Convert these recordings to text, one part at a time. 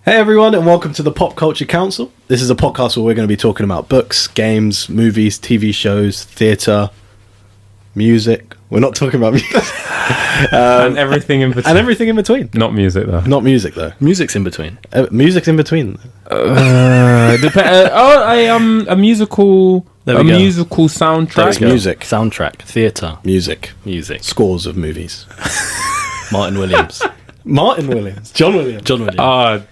Hey everyone, and welcome to the Pop Culture Council. This is a podcast where we're going to be talking about books, games, movies, TV shows, theatre, music. We're not talking about music. And everything in between. And everything in between. Not music, though. Not music, though. Music's in between. Music's in between. A musical... musical soundtrack. That's music. Soundtrack. Theatre. Music. Scores of movies. Martin Williams. Martin Williams. John Williams. Oh,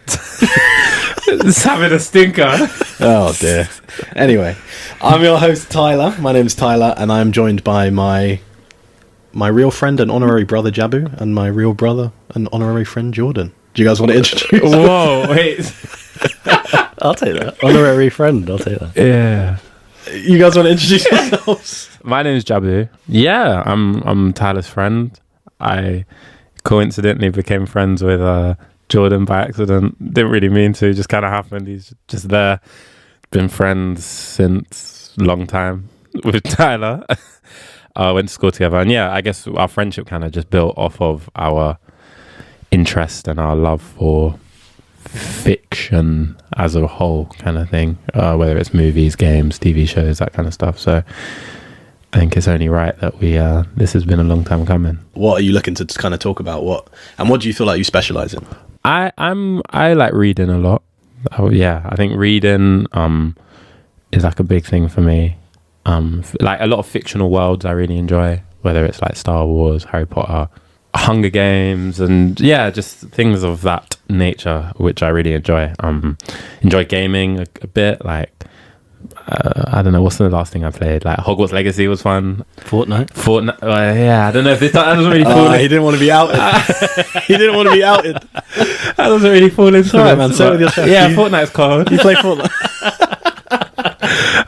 it's having a stinker. Oh, dear. Anyway, I'm your host, Tyler. My name's Tyler, and I'm joined by my real friend and honorary brother, Jabu, and my real brother and honorary friend, Jordan. Do you guys want to introduce? Whoa, wait. I'll take that. Honorary friend, I'll take that. Yeah. You guys want to introduce yourselves? My name's Jabu. Yeah, I'm Tyler's friend. I coincidentally became friends with Jordan by accident. Didn't really mean to, just kind of happened. He's just there. Been friends since long time with Tyler. Went to school together, and yeah, I guess our friendship kind of just built off of our interest and our love for fiction as a whole, kind of thing, whether it's movies, games, TV shows, that kind of stuff. So I think it's only right that we this has been a long time coming. What are you looking to kind of talk about? What do you feel like you specialize in? I like reading a lot. I think reading is like a big thing for me. Like a lot of fictional worlds I really enjoy, whether it's like Star Wars, Harry Potter, Hunger Games, and just things of that nature, which I really enjoy. Enjoy gaming a bit, like I don't know, what's the last thing I played? Like Hogwarts Legacy was fun. Fortnite. I don't know if that doesn't really fall. He didn't want to be outed. That doesn't really fall into All right, it, man. So with your chest. Yeah, Fortnite's cold. You play Fortnite?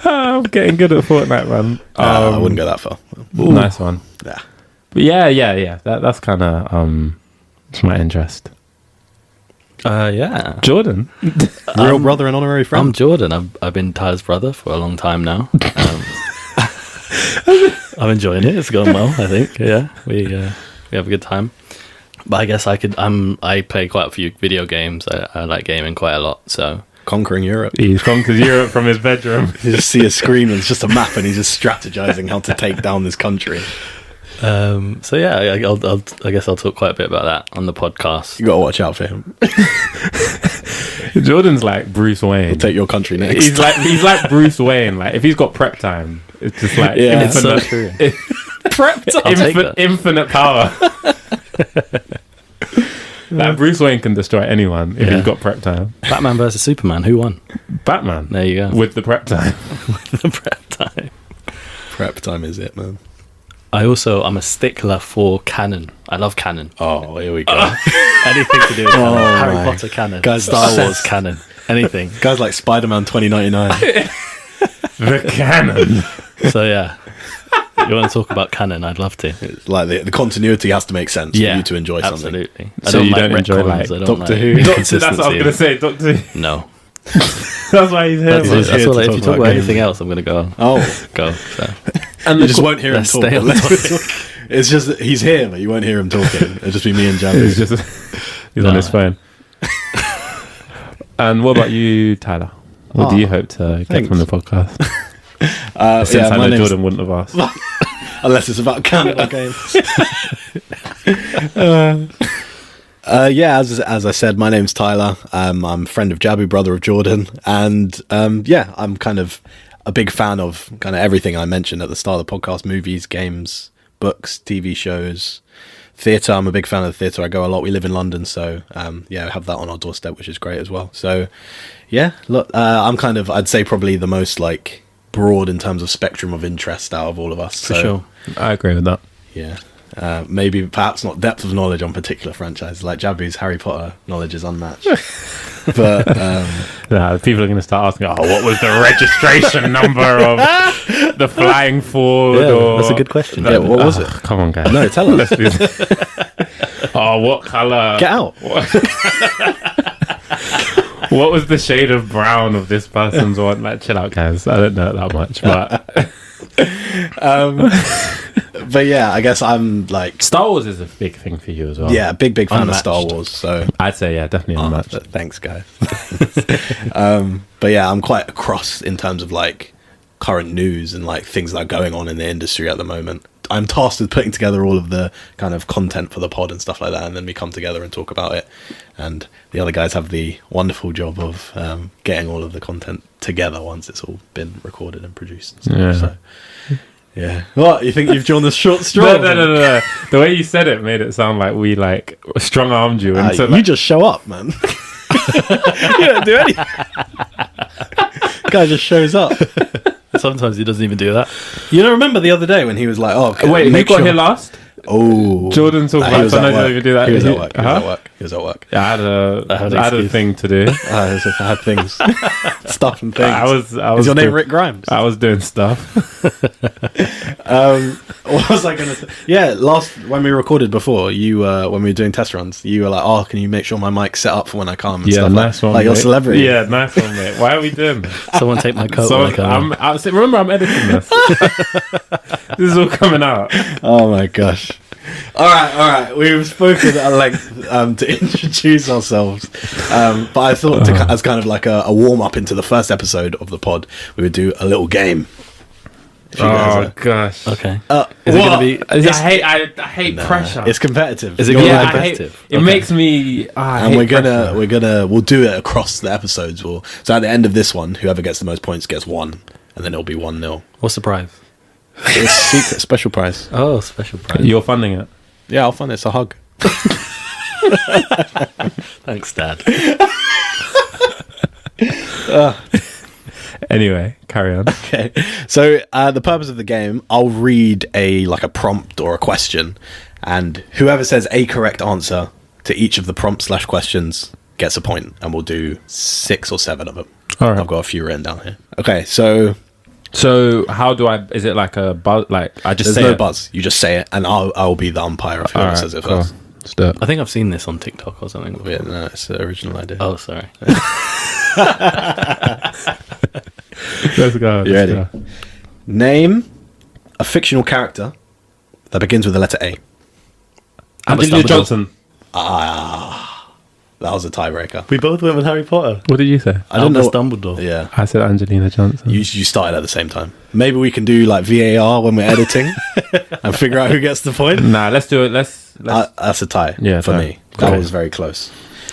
I'm getting good at Fortnite, man. I wouldn't go that far. Nice one. Yeah. But yeah. That's kind of it's my interest. Yeah. Jordan, Real brother and honorary friend. I'm Jordan. I've been Tyler's brother for a long time now. I'm enjoying it. It's going well, I think. Yeah, we have a good time. But I guess I play quite a few video games. I like gaming quite a lot. So Conquering Europe. he's conquered Europe from his bedroom. You just see a screen and it's just a map, and he's just strategizing how to take down this country. so yeah, I guess I'll talk quite a bit about that on the podcast. You got to watch out for him. Jordan's like Bruce Wayne. He'll take your country next. He's like Bruce Wayne. Like if he's got prep time, it's just like Yeah, It's so infinite, true. prep time. I'll take that. infinite power. Like Bruce Wayne can destroy anyone if Yeah. he's got prep time. Batman versus Superman. Who won? Batman. There you go. With the prep time. The prep time. Prep time is it, man. I'm a stickler for canon. I love canon. Oh, here we go. Anything to do with canon. Oh Harry my. Potter canon. Guys, Star Wars canon. Anything. Guys like Spider-Man 2099. The canon. So yeah. You want to talk about canon? I'd love to. It's like the continuity has to make sense for you to enjoy something. Absolutely. So you don't enjoy, retcons, like, I don't Doctor like Who? That's what I was going to say, Doctor Who. No. That's why he's here. That's man. He's here all. to If talk you talk about about gaming. anything else, I'm going to go. Oh, So. And you just won't hear him Let's talk. stay on It's just that he's here, but you won't hear him talking. It'll just be me and He's Jabu. just he's on his phone. And what about you, Tyler? What do you hope to get thanks. from the podcast? Since Yeah, I my know name's- Jordan wouldn't have asked. Unless it's about Canada games. As I said, my name's Tyler. I'm a friend of Jabu, brother of Jordan, and I'm kind of a big fan of kind of everything I mentioned at the start of the podcast: movies, games, books, TV shows, theatre. I'm a big fan of the theatre. I go a lot. We live in London, so have that on our doorstep, which is great as well. So look, I'm kind of, I'd say, probably the most like broad in terms of spectrum of interest out of all of us. For sure. I agree with that. Yeah. Maybe perhaps not depth of knowledge on particular franchises. Like Jabu's Harry Potter knowledge is unmatched. But People are going to start asking, what was the registration number of the Flying Ford? Yeah, or that's a good question. yeah, what was it? Come on, guys. No, tell us. What colour? Get out. What was the shade of brown of this person's one? Like, chill out, guys. I don't know that much, but But yeah, I guess I'm like, Star Wars is a big thing for you as well. yeah, big fan Unmatched. of Star Wars. So I'd say definitely unmatched. thanks, guys. But yeah, I'm quite across in terms of like current news and like things that are going on in the industry at the moment. I'm tasked with putting together all of the kind of content for the pod and stuff like that, and then we come together and talk about it. And the other guys have the wonderful job of getting all of the content together once it's all been recorded and produced. And stuff. Yeah. So, yeah. What, you think you've drawn the short straw? No. The way you said it made it sound like we like strong armed you into You like, just show up, man. You don't do anything. Guy just shows up. Sometimes he doesn't even do that. You don't remember the other day when he was like, "Oh, wait, who got here last? Oh, Jordan talked he about was so at I don't work. even do that. He was Is at work. it- huh? He was at work. Yeah, I had a thing to do. I had things, stuff and things. I was Is your name doing- Rick Grimes? I was doing stuff. What was I going to say? Yeah, when we recorded before, you when we were doing test runs, you were like, "Oh, can you make sure my mic's set up for when I come?" And Yeah, stuff nice one. like your mate. celebrity. Yeah, nice one, mate. Why are we doing this? Someone take my coat. So when I come in. remember, I'm editing this. This is all coming out. Oh my gosh. All right. We've spoken at length to introduce ourselves, but I thought as kind of like a warm up into the first episode of the pod, we would do a little game. If you guys Oh gosh. Okay. Is it gonna be? I hate pressure. It's competitive. Is it You're gonna be right. I hate, competitive? it Okay. makes me. I And hate we'll do it across the episodes. So at the end of this one, whoever gets the most points gets one, and then it'll be 1-0. What's the prize? It's secret special prize. Oh, special prize. You're funding it. Yeah, I'll find it's a hug. Thanks, Dad. Anyway, carry on. Okay. So the purpose of the game, I'll read a prompt or a question, and whoever says a correct answer to each of the prompt/questions gets a point, and we'll do 6 or 7 of them. All right. I've got a few written down here. Okay, so So how do I? Is it like a buzz? Like I just there's say no it? buzz. You just say it, and I'll be the umpire if whoever All right, says it cool. first. Let's do it. I think I've seen this on TikTok or something. Yeah, no, it's the original idea. Oh, sorry. Let's go. You let's ready? go. Name a fictional character that begins with the letter A. Angelina Johnson. That was a tiebreaker. We both went with Harry Potter. What did you say? I don't know. Dumbledore. Yeah. I said Angelina Johnson. You started at the same time. Maybe we can do like VAR when we're editing and figure out who gets the point. Nah, let's do it. Let's. That's a tie Yeah, for tie. me. That Okay. was very close.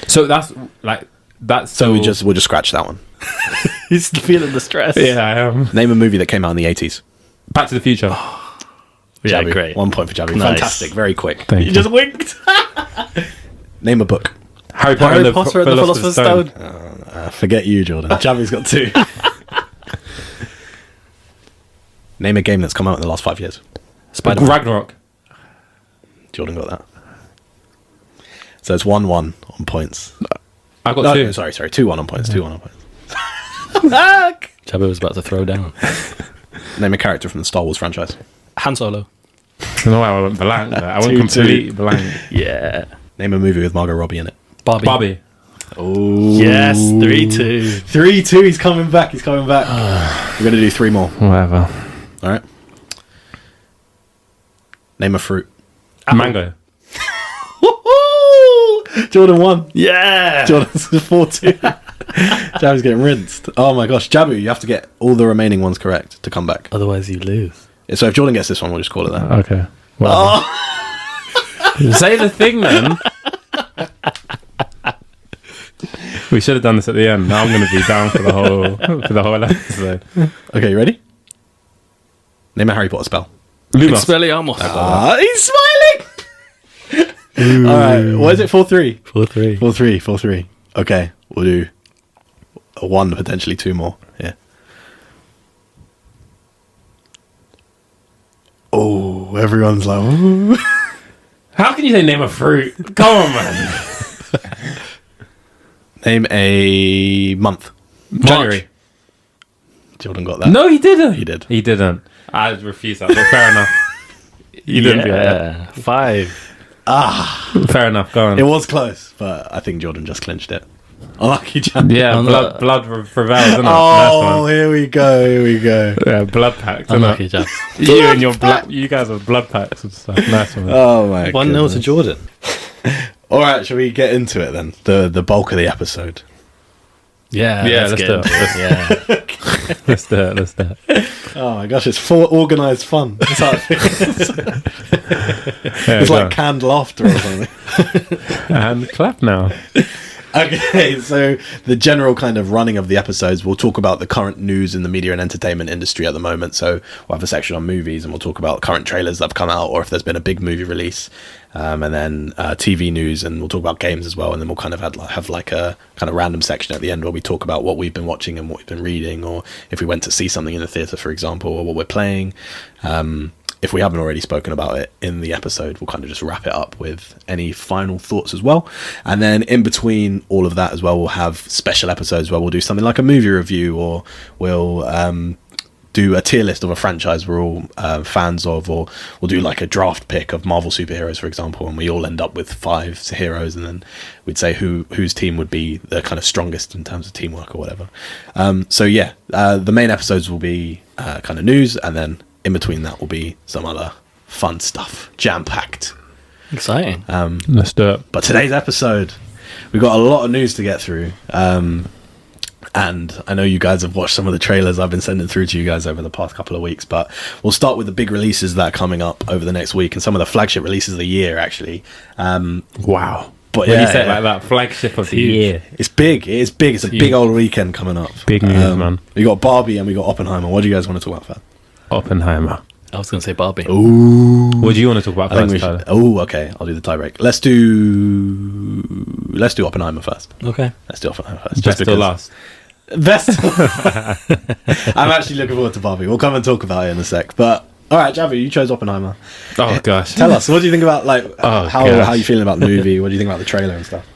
So that's like that's So we'll just scratch that one. He's feeling the stress. Yeah, I am. Name a movie that came out in the 80s. Back to the Future. Yeah, Jabby. great. 1 point for Jabby. Nice. Fantastic. Very quick. Thank you. just winked. Name a book. Harry Potter, Harry and Potter and the Philosopher's Stone. Forget you, Jordan. Jabby's got 2. Name a game that's come out in the last 5 years. Spider-Man. Ragnarok. Jordan got that. So it's 1-1 on points. I got No, two. no, sorry. 2-1 on points. 2-1 on points. Jabba was about to throw down. Name a character from the Star Wars franchise. Han Solo. I don't know why I went blank. There. I went 2-2. complete blank. Yeah. Name a movie with Margot Robbie in it. Barbie. Barbie. Oh. Yes, 3-2. 3-2. He's coming back. We're going to do 3 more. Whatever. All right. Name a fruit. Mango. Jordan won. Yeah. Jordan's 4-2. Jabu's getting rinsed. Oh my gosh. Jabu, you have to get all the remaining ones correct to come back. Otherwise you lose. So if Jordan gets this one, we'll just call it that. Okay. Whatever. Say the thing then. We should have done this at the end. Now I'm going to be down for the whole episode. Okay, you ready? Name a Harry Potter spell. Lumos. Expelliarmus. He's smiling! Alright, what is it? 4-3? 4-3. 4-3, 4-3. Okay, we'll do a 1, potentially 2 more. Yeah. Oh, everyone's like, ooh. How can you say name a fruit? Come on, man. Name a month. January. Jordan got that. No, he didn't. He did. He didn't. I refuse that. But fair enough. You didn't do that. 5. Fair enough. Go on. It was close, but I think Jordan just clinched it. Unlucky Jabby. Yeah, blood prevails, isn't it? Oh, here we go. Yeah, blood packs. Unlucky Jab. You and your blood. You guys are blood packs and stuff. Nice one. Oh my 1-0 to Jordan. All right, shall we get into it then? The bulk of the episode. Yeah, let's get do into it. Yeah. Let's do it. Oh my gosh, it's full organised fun. It's like canned laughter or something. And clap now. Okay, so the general kind of running of the episodes, we'll talk about the current news in the media and entertainment industry at the moment. So we'll have a section on movies and we'll talk about current trailers that have come out or if there's been a big movie release. And then TV news, and we'll talk about games as well. And then we'll kind of have like a kind of random section at the end where we talk about what we've been watching and what we've been reading, or if we went to see something in the theatre, for example, or what we're playing. If we haven't already spoken about it in the episode, we'll kind of just wrap it up with any final thoughts as well. And then in between all of that as well, we'll have special episodes where we'll do something like a movie review, or we'll do a tier list of a franchise we're all fans of, or we'll do like a draft pick of Marvel superheroes, for example, and we all end up with 5 heroes, and then we'd say whose team would be the kind of strongest in terms of teamwork or whatever. The main episodes will be kind of news, and then in between that will be some other fun stuff, jam-packed. Exciting. Let's do it. But today's episode, we've got a lot of news to get through. And I know you guys have watched some of the trailers I've been sending through to you guys over the past couple of weeks, but we'll start with the big releases that are coming up over the next week and some of the flagship releases of the year, actually. Wow. But when you say it like that, flagship of the year. It's big. It is big. It's a big old weekend coming up. Big news, man. We got Barbie and we got Oppenheimer. What do you guys want to talk about first? Oppenheimer. I was going to say Barbie. Ooh. What do you want to talk about first, Tyler? Okay. I'll do the tie break. Let's do Oppenheimer first. Okay. Let's do Oppenheimer first. Best or last? Best. I'm actually looking forward to Barbie. We'll come and talk about it in a sec. But all right, Javi, you chose Oppenheimer. Oh gosh. Tell us, what do you think about how are you feeling about the movie? What do you think about the trailer and stuff?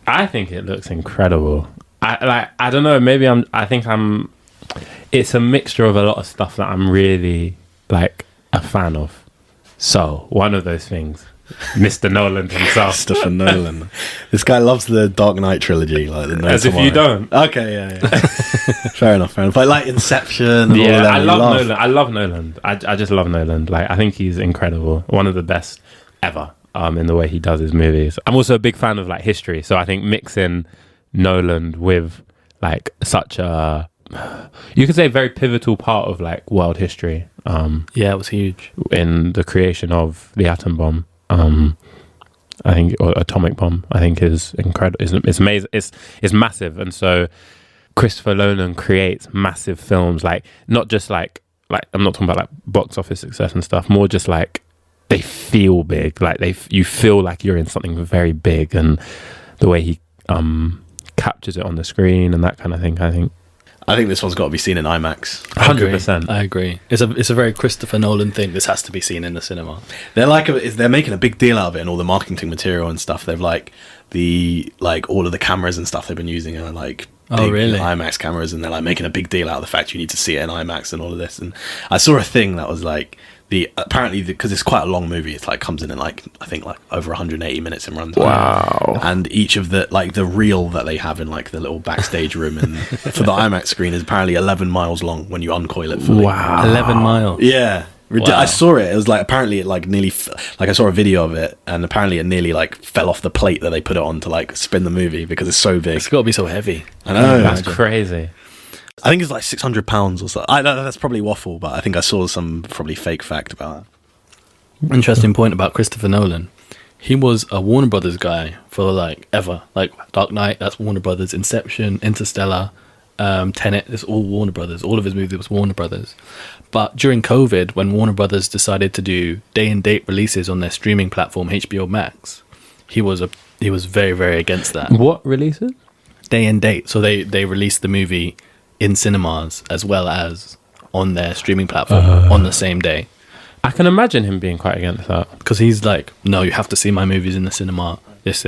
I think it looks incredible. I don't know. Maybe I think it's a mixture of a lot of stuff that I'm really like a fan of. So one of those things, Mr. Nolan himself. Christopher Nolan. This guy loves the Dark Knight trilogy. Like the As if you don't. Okay, yeah. Fair enough. But like Inception and all that. I love Nolan. I love Nolan. I just love Nolan. Like I think he's incredible. One of the best ever in the way he does his movies. I'm also a big fan of like history. So I think mixing Nolan with like such a, you could say, very pivotal part of like world history. It was huge in the creation of the atom bomb. I think, or atomic bomb. I think is incredible. It's amazing. It's massive, and so Christopher Nolan creates massive films. Like not just like I'm not talking about like box office success and stuff. More just like they feel big. Like you feel like you're in something very big, and the way he captures it on the screen and that kind of thing. I think this one's got to be seen in IMAX. 100%. I agree. It's a very Christopher Nolan thing. This has to be seen in the cinema. They're making a big deal out of it, and all the marketing material and stuff. They've all of the cameras and stuff they've been using are like big IMAX cameras, and they're like making a big deal out of the fact you need to see it in IMAX and all of this. And I saw a thing that was like apparently because it's quite a long movie, it's like comes in like I think like over 180 minutes in runtime. Wow. And each of the reel that they have in like the little backstage room and for the IMAX screen is apparently 11 miles long when you uncoil it fully. Wow. 11 miles. Yeah. Wow. I saw it. It was like apparently it like nearly like I saw a video of it, and apparently it nearly like fell off the plate that they put it on to like spin the movie because it's so big. It's got to be so heavy. I know. That's crazy. I think it's like 600 pounds or so. That's probably waffle, but I think I saw some probably fake fact about that. Interesting point about Christopher Nolan. He was a Warner Brothers guy for like ever. Like Dark Knight, that's Warner Brothers. Inception, Interstellar, Tenet, it's all Warner Brothers. All of his movies was Warner Brothers. But during COVID, when Warner Brothers decided to do day and date releases on their streaming platform HBO Max, he was very, very against that. What releases? Day and date. So they released the movie in cinemas as well as on their streaming platform on the same day. I can imagine him being quite against that. Because he's like, no, you have to see my movies in the cinema. This.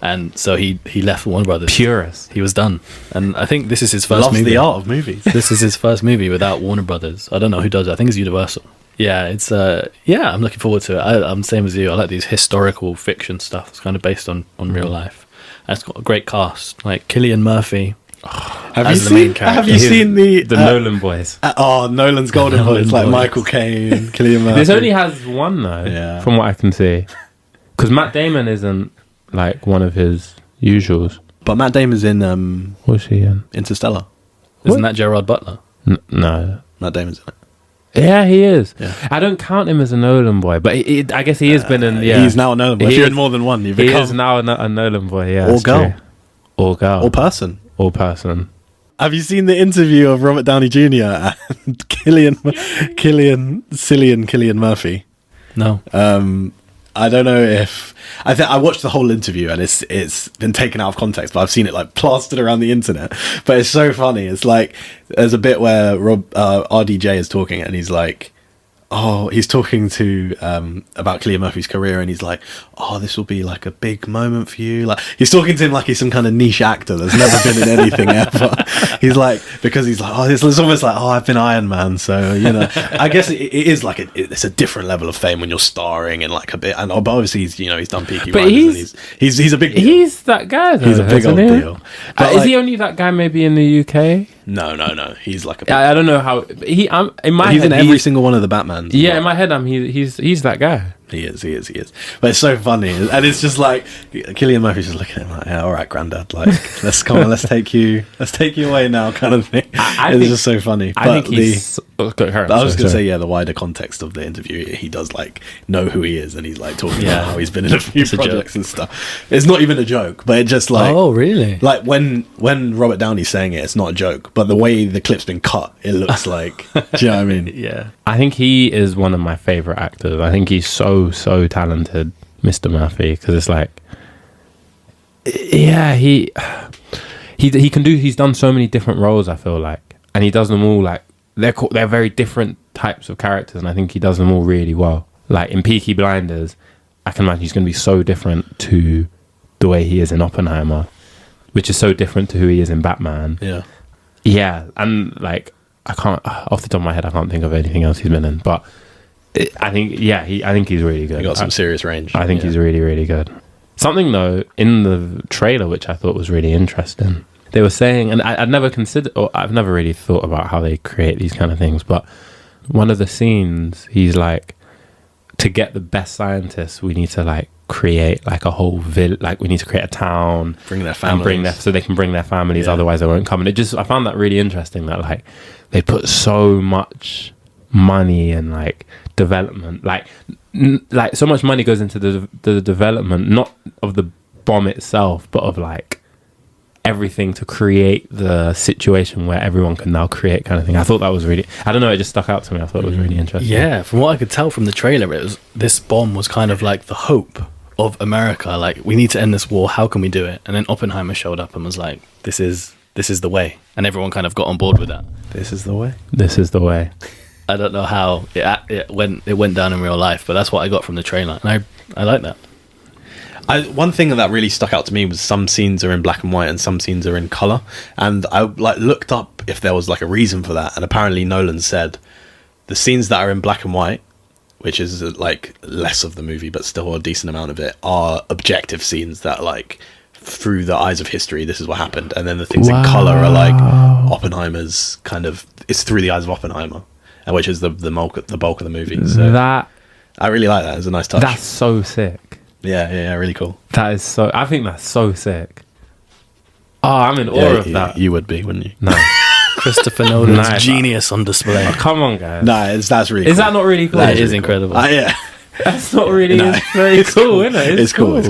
And so he left Warner Brothers. Purist. He was done. And I think this is his first Loves movie. the art of movies. This is his first movie without Warner Brothers. I don't know who does it. I think it's Universal. Yeah, it's I'm looking forward to it. I'm same as you. I like these historical fiction stuff. It's kind of based on real life. It's got a great cast, like Cillian Murphy. Have as the main character. Have you seen the Nolan boys? Nolan's Golden Boys, like Michael Caine, Cillian Murphy. This only has one though, from what I can see, because Matt Damon isn't like one of his usuals. But Matt Damon's in What's he in? Interstellar. Isn't that Gerard Butler? No. Matt Damon's in it. Yeah, he is. Yeah. I don't count him as a Nolan boy, but I guess he has been in. Yeah, he's now a Nolan boy. If you're in more than one, you become. He is now a Nolan boy. Yeah, or girl, true. Or girl, or person, or person. Have you seen the interview of Robert Downey Jr. and Cillian Murphy? No. I don't know if I watched the whole interview and it's been taken out of context, but I've seen it like plastered around the internet. But it's so funny. It's like there's a bit where RDJ is talking and he's like, he's talking to about Cillian Murphy's career, and he's like, this will be like a big moment for you. Like he's talking to him like he's some kind of niche actor that's never been in anything ever. He's like, because he's like, it's almost like, I've been Iron Man, so I guess it is like it's a different level of fame when you're starring in like a bit. And but obviously he's done Peaky Blinders, and he's a big deal. He's that guy. Though, he's a big old deal. But is he only that guy? Maybe in the UK. No. He's like a big I don't know how in my he's head, in every single one of the Batmans. Yeah, in my head, he's that guy. He is. But it's so funny, and it's just like Cillian Murphy's just looking at him like, yeah, all right, Grandad, like let's take you away now, kind of thing. It's just so funny. I think he's. I was going to say, the wider context of the interview, he does like know who he is, and he's like talking about how he's been in a few projects and stuff. It's not even a joke, but it just like, oh really? Like when Robert Downey's saying it, it's not a joke, but the way the clip's been cut, it looks like. Do you know what I mean? Yeah. I think he is one of my favorite actors. I think he's so talented, Mr. Murphy, because it's like, yeah, he can do. He's done so many different roles, I feel like, and he does them all like they're very different types of characters, and I think he does them all really well. Like in Peaky Blinders, I can imagine he's going to be so different to the way he is in Oppenheimer, which is so different to who he is in Batman. Yeah, and like I can't off the top of my head, I can't think of anything else he's been in, but I think I think he's really good. He got some serious range. I think he's really, really good. Something though in the trailer which I thought was really interesting. They were saying, and I've never really thought about how they create these kind of things, but one of the scenes, he's like, to get the best scientists, we need to like create like a whole like we need to create a town, bring their families, so they can bring their families, otherwise they won't come. And I found that really interesting that like they put so much money and like development, like so much money goes into the development, not of the bomb itself, but of like everything to create the situation where everyone can now create, kind of thing. I thought that was really, I don't know, it just stuck out to me. I thought it was really interesting. Yeah, from what I could tell from the trailer, this bomb was kind of like the hope of America. Like, we need to end this war. How can we do it? And then Oppenheimer showed up and was like, this is the way. And everyone kind of got on board with that. This is the way. This is the way. I don't know how it went down in real life, but that's what I got from the trailer, and I like that. One thing that really stuck out to me was some scenes are in black and white and some scenes are in color, and I like looked up if there was like a reason for that, and apparently Nolan said the scenes that are in black and white, which is like less of the movie but still a decent amount of it, are objective scenes that like through the eyes of history this is what happened, and then the things in color are like Oppenheimer's kind of, it's through the eyes of Oppenheimer, which is the bulk of the movie. So that I really like that. It's a nice touch. That's so sick. Yeah, really cool. That is so, I think that's so sick. Oh, I'm in awe of that. You would be, wouldn't you? No. Christopher Nolan's genius on display. Oh, come on, guys. No, that's really cool. Is that not really cool? That is incredible. Yeah. That's not really very cool, is it? It's cool.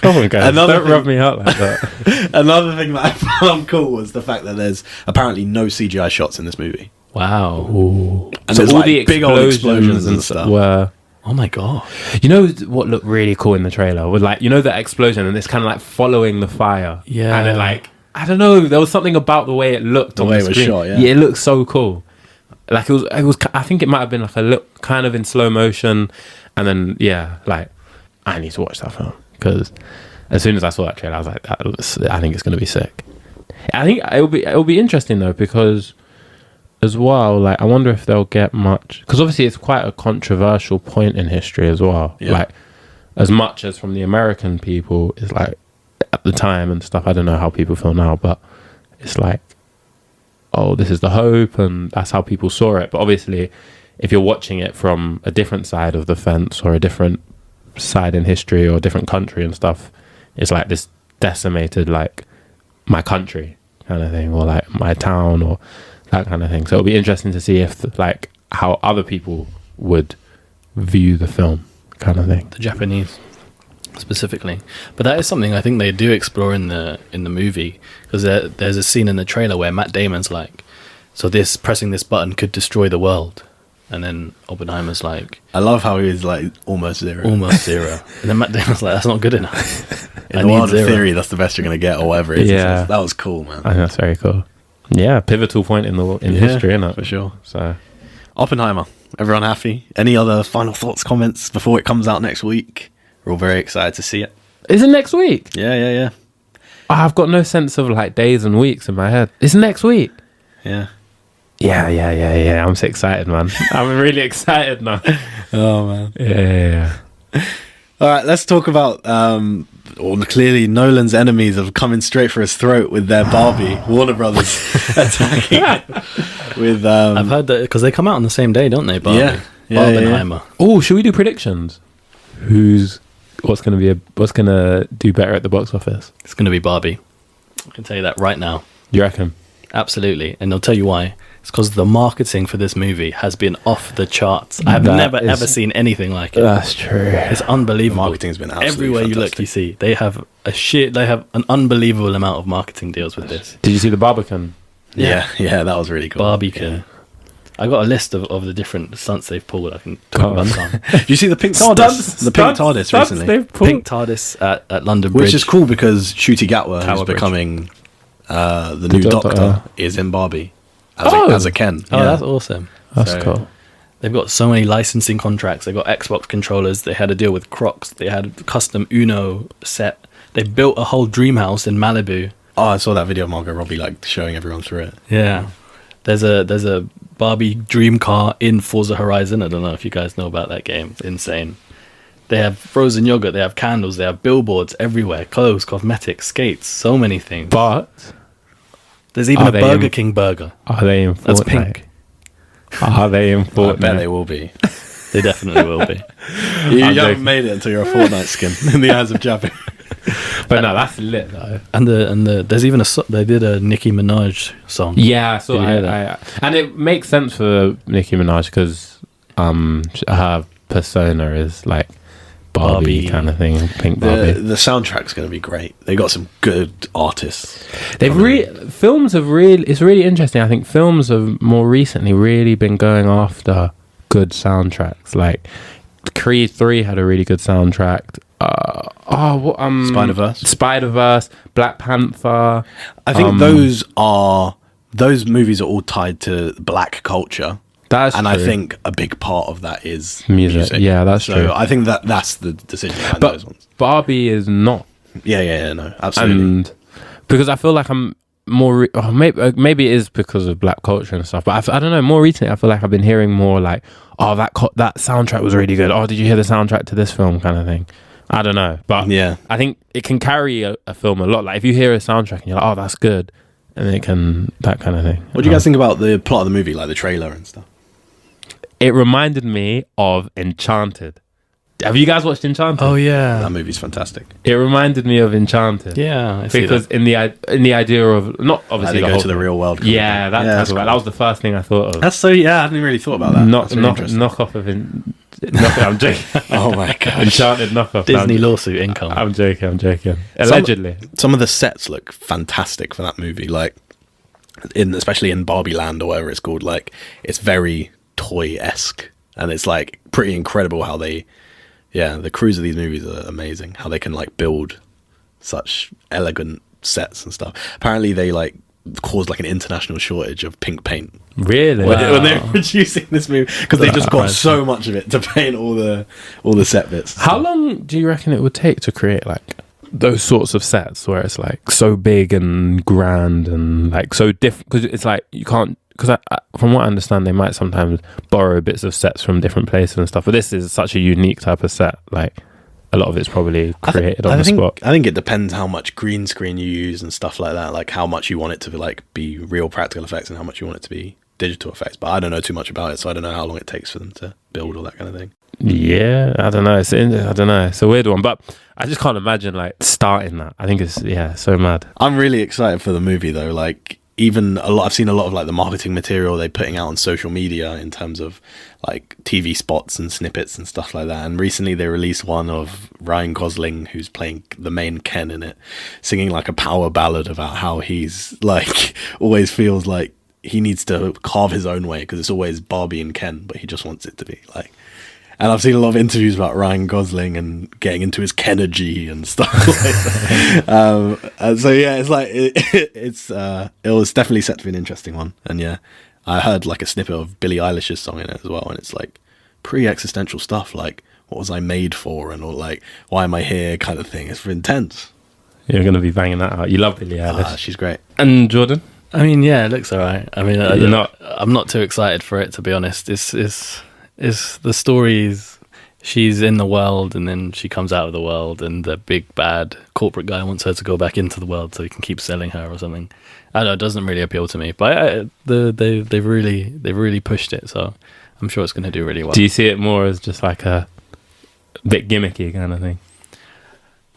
Come on, guys. Don't rub me out like that. Another thing that I found cool was the fact that there's apparently no CGI shots in this movie. Wow. Ooh. And so all like the big old explosions and stuff were... Oh my god! You know what looked really cool in the trailer was like, you know, the explosion and it's kind of like following the fire. Yeah, and it like, I don't know, there was something about the way it looked. The way it was shot. Yeah, it looked so cool. Like it was. I think it might have been like a look kind of in slow motion, and then like I need to watch that film because as soon as I saw that trailer, I was like, I think it's going to be sick. I think it'll be interesting though because. As well, like I wonder if they'll get much, because obviously it's quite a controversial point in history as well. Yeah. Like as much as from the American people, it's like at the time and stuff. I don't know how people feel now, but it's like, oh, this is the hope, and that's how people saw it. But obviously, if you're watching it from a different side of the fence or a different side in history or a different country and stuff, it's like this decimated, like, my country kind of thing, or like my town, or that kind of thing. So it'll be interesting to see if, like, how other people would view the film kind of thing. The Japanese specifically. But that is something I think they do explore in the movie, because there's a scene in the trailer where Matt Damon's like, so this pressing this button could destroy the world, and then Oppenheimer's like, I love how he's like almost zero. and then Matt Damon's like, that's not good enough. In the world of theory, that's the best you're going to get, or whatever it is. Yeah. That was cool, man. I think that's very cool. Yeah, pivotal point in history, isn't it? For sure. So, Oppenheimer. Everyone happy? Any other final thoughts, comments before it comes out next week? We're all very excited to see it. is it next week? Yeah. I've got no sense of like days and weeks in my head. It's next week. Yeah. Yeah. I'm so excited, man. I'm really excited now. Oh, man. Yeah. All right, let's talk about clearly Nolan's enemies have coming straight for his throat with their Barbie. Warner Brothers attacking it with I've heard that because they come out on the same day, don't they? Barbie. Yeah. Oppenheimer. Oh, should we do predictions? What's going to do better at the box office? It's going to be Barbie. I can tell you that right now. You reckon? Absolutely. And I'll tell you why. It's because the marketing for this movie has been off the charts. I've never ever seen anything like it. That's true. It's unbelievable. The marketing's been absolutely everywhere fantastic. you look, you see they have an unbelievable amount of marketing deals with this. Did you see the Barbican? Yeah, that was really cool. Barbican. Yeah. I got a list of the different stunts they've pulled. I can talk about some. Did you see the pink TARDIS? The pink TARDIS recently. Pink TARDIS at London Bridge. Which is cool because Ncuti Gatwa, who's Bridge. becoming the new Doctor, is in Barbie as a Ken. Oh, that's awesome. That's cool. They've got so many licensing contracts. They got Xbox controllers. They had a deal with Crocs. They had a custom Uno set. They built a whole dream house in Malibu. Oh, I saw that video of Margot Robbie like showing everyone through it. Yeah. There's a Barbie dream car in Forza Horizon. I don't know if you guys know about that game. It's insane. They have frozen yogurt. They have candles. They have billboards everywhere. Clothes, cosmetics, skates. So many things. But there's even a Burger King burger. Are they in Fortnite? That's pink. Are they in Fortnite? I bet they will be. They definitely will be. You haven't made it until you're a Fortnite skin in the eyes of Jabby. But no, that's lit though. And there's even they did a Nicki Minaj song. Yeah, so Did you hear that? and it makes sense for Nicki Minaj because her persona is like Barbie kind of thing, pink Barbie. The soundtrack's going to be great. They got some good artists. Films have really. It's really interesting. I think films have more recently really been going after good soundtracks. Like Creed 3 had a really good soundtrack. Spider-Verse, Black Panther. I think those movies are all tied to black culture. That's and true. I think a big part of that is music. Yeah, that's true. So I think that's the decision behind those ones. Barbie is not. Yeah, no, absolutely. And because I feel like I'm more, maybe it is because of black culture and stuff, but I don't know, more recently I feel like I've been hearing more like, oh, that soundtrack was really good. Oh, did you hear the soundtrack to this film kind of thing? I don't know, but yeah, I think it can carry a film a lot. Like if you hear a soundtrack and you're like, oh, that's good, and it can, that kind of thing. What do you guys think about the plot of the movie, like the trailer and stuff? It reminded me of Enchanted. Have you guys watched Enchanted? Oh yeah, That movie's fantastic. It reminded me of Enchanted. yeah. I see Because that. in the idea of not Like obviously they the go whole to the real world. yeah, that was the first thing I thought of. That's so. Yeah, I hadn't really thought about that. That's really interesting. Knock off of I'm joking. Oh my gosh. Enchanted knockoff. Disney lawsuit income. I'm joking. Allegedly. Some of the sets look fantastic for that movie. Like especially in Barbie Land or whatever it's called. Like it's very toy-esque, and it's like pretty incredible how they. Yeah, the crews of these movies are amazing. How they can like build such elegant sets and stuff. Apparently, they like caused like an international shortage of pink paint Really? when they were producing this movie because they just got so much of it to paint all the set bits. How long do you reckon it would take to create like those sorts of sets where it's like so big and grand and like so different? Because it's like you can't. Because from what I understand, they might sometimes borrow bits of sets from different places and stuff. But this is such a unique type of set. Like, a lot of it's probably created on I the think, spot. I think it depends how much green screen you use and stuff like that. Like how much you want it to like be real practical effects and how much you want it to be digital effects. But I don't know too much about it, so I don't know how long it takes for them to build all that kind of thing. Yeah, I don't know. I don't know. It's a weird one, but I just can't imagine like starting that. I think it's so mad. I'm really excited for the movie though. Like I've seen a lot of like the marketing material they're putting out on social media in terms of like TV spots and snippets and stuff like that. And recently they released one of Ryan Gosling, who's playing the main Ken in it, singing like a power ballad about how he's like always feels like he needs to carve his own way because it's always Barbie and Ken, but he just wants it to be like. And I've seen a lot of interviews about Ryan Gosling and getting into his Kenergy and stuff like that. And so yeah, it's like it was definitely set to be an interesting one. And yeah, I heard like a snippet of Billie Eilish's song in it as well, and it's like pre-existential stuff, like what was I made for, and all like why am I here kind of thing. It's intense. You're going to be banging that out. You love Billie Eilish. She's great. And Jordan? I mean, yeah, it looks alright. I mean, I'm not too excited for it, to be honest. It's the stories. She's in the world and then she comes out of the world and the big bad corporate guy wants her to go back into the world so he can keep selling her or something. I don't know, it doesn't really appeal to me, but they've really pushed it, so I'm sure it's going to do really well. Do you see it more as just like a bit gimmicky kind of thing?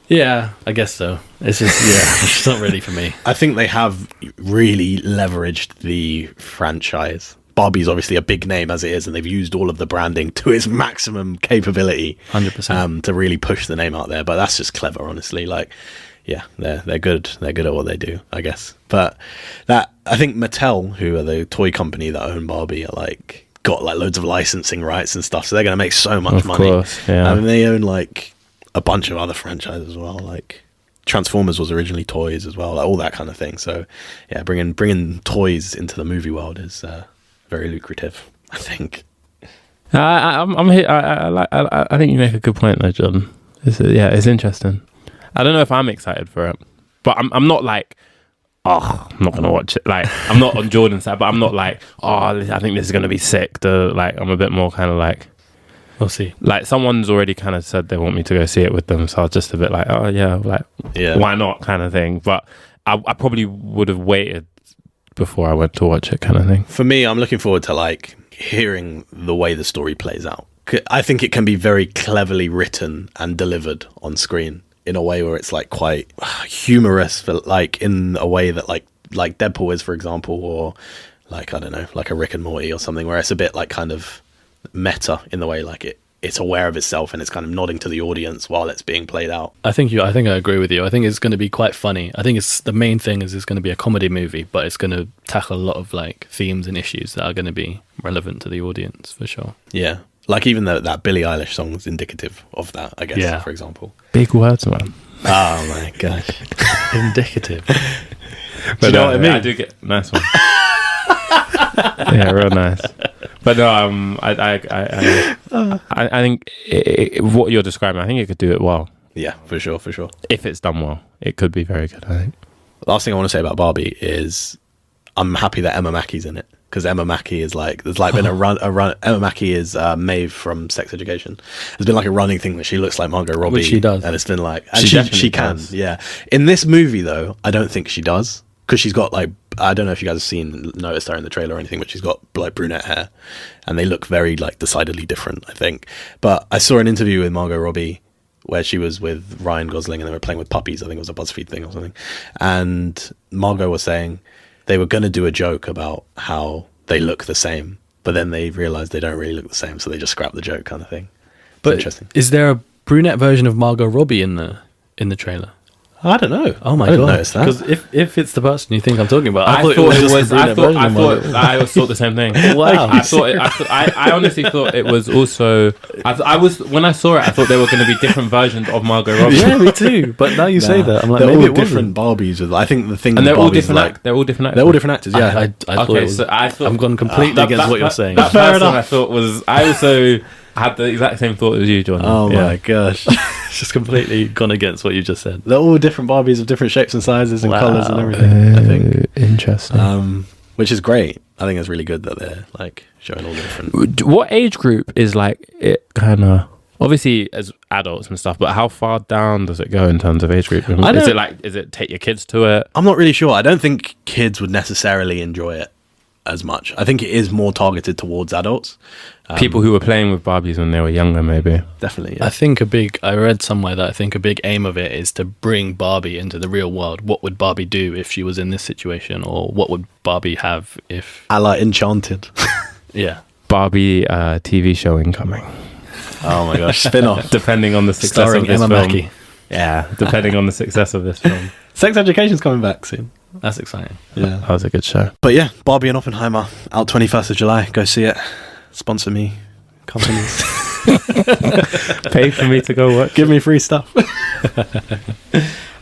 Yeah, I guess so. It's just it's not really for me. I think they have really leveraged the franchise. Barbie's obviously a big name as it is, and they've used all of the branding to its maximum capability, 100%, to really push the name out there. But that's just clever, honestly. Like, yeah, they're good. They're good at what they do, I guess. But I think Mattel, who are the toy company that own Barbie, are like got like loads of licensing rights and stuff, so they're gonna make so much money. Of course, yeah. I mean, they own like a bunch of other franchises as well, like Transformers was originally toys as well, like all that kind of thing. So yeah, bringing toys into the movie world is very lucrative, I think. I'm here. I think you make a good point there, John. It's interesting. I don't know if I'm excited for it, but I'm not like, oh, I'm not gonna watch it. Like, I'm not on Jordan's side, but I'm not like, oh, I think this is gonna be sick. Like, I'm a bit more kind of like, we'll see. Like, someone's already kind of said they want me to go see it with them, so I was just a bit like, oh yeah, like, why not, kind of thing. But I probably would have waited before I went to watch it, kind of thing. For me, I'm looking forward to like hearing the way the story plays out. I think it can be very cleverly written and delivered on screen in a way where it's like quite humorous, but like in a way that like Deadpool is, for example, or like, I don't know, like a Rick and Morty or something, where it's a bit like kind of meta in the way like it's aware of itself and it's kind of nodding to the audience while it's being played out. I think I agree with you. I think it's going to be quite funny. I think it's the main thing is it's going to be a comedy movie, but it's going to tackle a lot of like themes and issues that are going to be relevant to the audience for sure. Yeah, like even that Billie Eilish song is indicative of that, I guess. Yeah. For example, big words, man. Oh my gosh, indicative. But do you know what I mean? I do get nice one. Yeah, real nice. But no, I think what you're describing, I think it could do it well. Yeah, for sure. If it's done well, it could be very good, I think. Last thing I want to say about Barbie is I'm happy that Emma Mackey's in it, because Emma Mackey is like, there's like been a run. Emma Mackey is Maeve from Sex Education. There's been like a running thing that she looks like Margot Robbie. Which she does. And it's been like, she can, does. yeah. In this movie though, I don't think she does, because she's got like, I don't know if you guys have noticed her in the trailer or anything, but she's got like brunette hair and they look very like decidedly different, I think. But I saw an interview with Margot Robbie where she was with Ryan Gosling and they were playing with puppies. I think it was a BuzzFeed thing or something. And Margot was saying they were going to do a joke about how they look the same, but then they realized they don't really look the same, so they just scrapped the joke, kind of thing. But interesting. Is there a brunette version of Margot Robbie in the trailer? I don't know. Oh my god! I didn't god! notice that. Because if it's the person you think I'm talking about, I thought I always thought the same thing. Wow! I honestly thought it was also. I was when I saw it, I thought there were going to be different versions of Margot Robbie. Yeah, me too. But now you say that, I'm like, they're maybe all different Barbies. I think the thing, and they're all Barbies different. Like, they're all different actors. They're all different actors. Yeah. I thought it was, so I thought I'm gone completely against what you're saying. That person I thought was. I also had the exact same thought as you, John. Oh my gosh. It's just completely gone against what you just said. They're all different Barbies of different shapes and sizes and colours and everything, I think. Interesting. Which is great. I think it's really good that they're like showing all the different. What age group is like it kind of obviously as adults and stuff, but how far down does it go in terms of age group? Is it take your kids to it? I'm not really sure. I don't think kids would necessarily enjoy it as much. I think it is more targeted towards adults. People who were playing with Barbies when they were younger, maybe. Definitely, yeah. I read somewhere that I think a big aim of it is to bring Barbie into the real world. What would Barbie do if she was in this situation? Or what would Barbie have if... A la Enchanted. Yeah. Barbie TV show incoming. Oh my gosh, spin-off. Depending on the success Starring of this Emma film. Mackey. Yeah, depending on the success of this film. Sex Education's coming back soon. That's exciting. Yeah. That was a good show. But yeah, Barbie and Oppenheimer, out 21st of July. Go see it. Sponsor me, companies. Pay for me to go watch. Give me free stuff.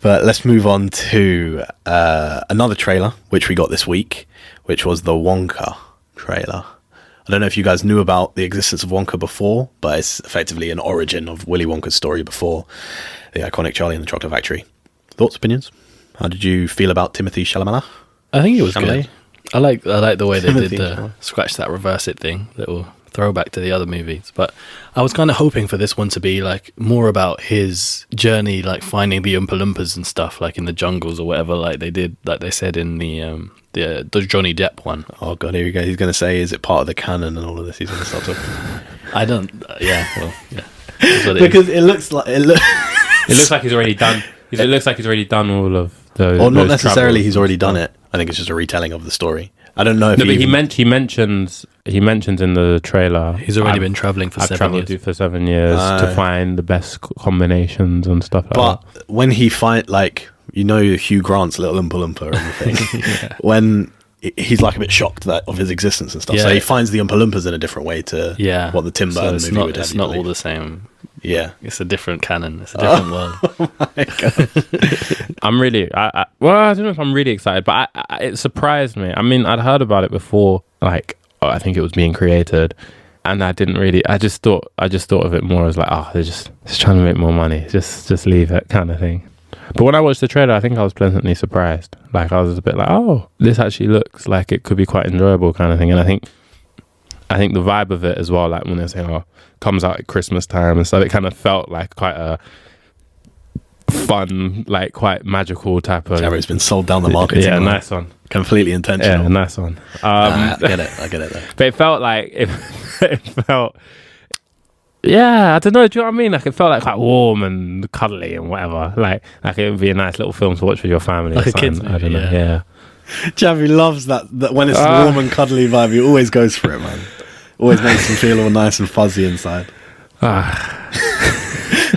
But let's move on to another trailer, which we got this week, which was the Wonka trailer. I don't know if you guys knew about the existence of Wonka before, but it's effectively an origin of Willy Wonka's story before the iconic Charlie and the Chocolate Factory. Thoughts, opinions? How did you feel about Timothy Chalamet? I think it was Chalamet? good. I like the way they Timothy did the Chalamet. scratch that, reverse it thing, little throwback to the other movies. But I was kind of hoping for this one to be like more about his journey, like finding the Oompa Loompas and stuff, like in the jungles or whatever, like they did, like they said in the Johnny Depp one. Oh god, here we go. He's going to say, is it part of the canon and all of this? He's going to start talking. I don't. Yeah. Well. Yeah. That's what it Because is. it looks like It looks like he's already done. It looks like he's already done all of those. or not those necessarily travels. he's already done it. I think it's just a retelling of the story. I don't know if No, but even- he mentions in the trailer. He's already been traveling for I've 7 travelled years. for 7 years to find the best combinations and stuff like But that. when he find like, you know, Hugh Grant's little Oompa Loompa or anything, when he's like a bit shocked that of his existence and stuff, so Yeah. he finds the Oompa Loompas in a different way to Yeah. what the Tim So Burton it's movie not, would have. it's you not all believe. the same. Yeah. It's a different canon. It's a different world. I'm really, well, I don't know if I'm really excited, but it surprised me. I mean, I'd heard about it before, like, I think it was being created, and I didn't really. I just thought of it more as like, oh, they're just trying to make more money. Just leave it, kind of thing. But when I watched the trailer, I think I was pleasantly surprised. Like, I was a bit like, oh, this actually looks like it could be quite enjoyable, kind of thing. And I think the vibe of it as well, like when they're saying, oh, comes out at Christmas time and stuff, it kind of felt like quite a fun, like quite magical type of. It's been sold down the market. Yeah, nice one. Completely intentional. Yeah, nice one. I get it though. But it felt like it felt. Yeah, I don't know. Do you know what I mean? Like it felt like quite warm and cuddly and whatever. Like it would be a nice little film to watch with your family. Like or a kid's something. I don't movie, know. yeah. Javi loves that when it's warm and cuddly vibe, he always goes for it, man. Always makes him feel all nice and fuzzy inside.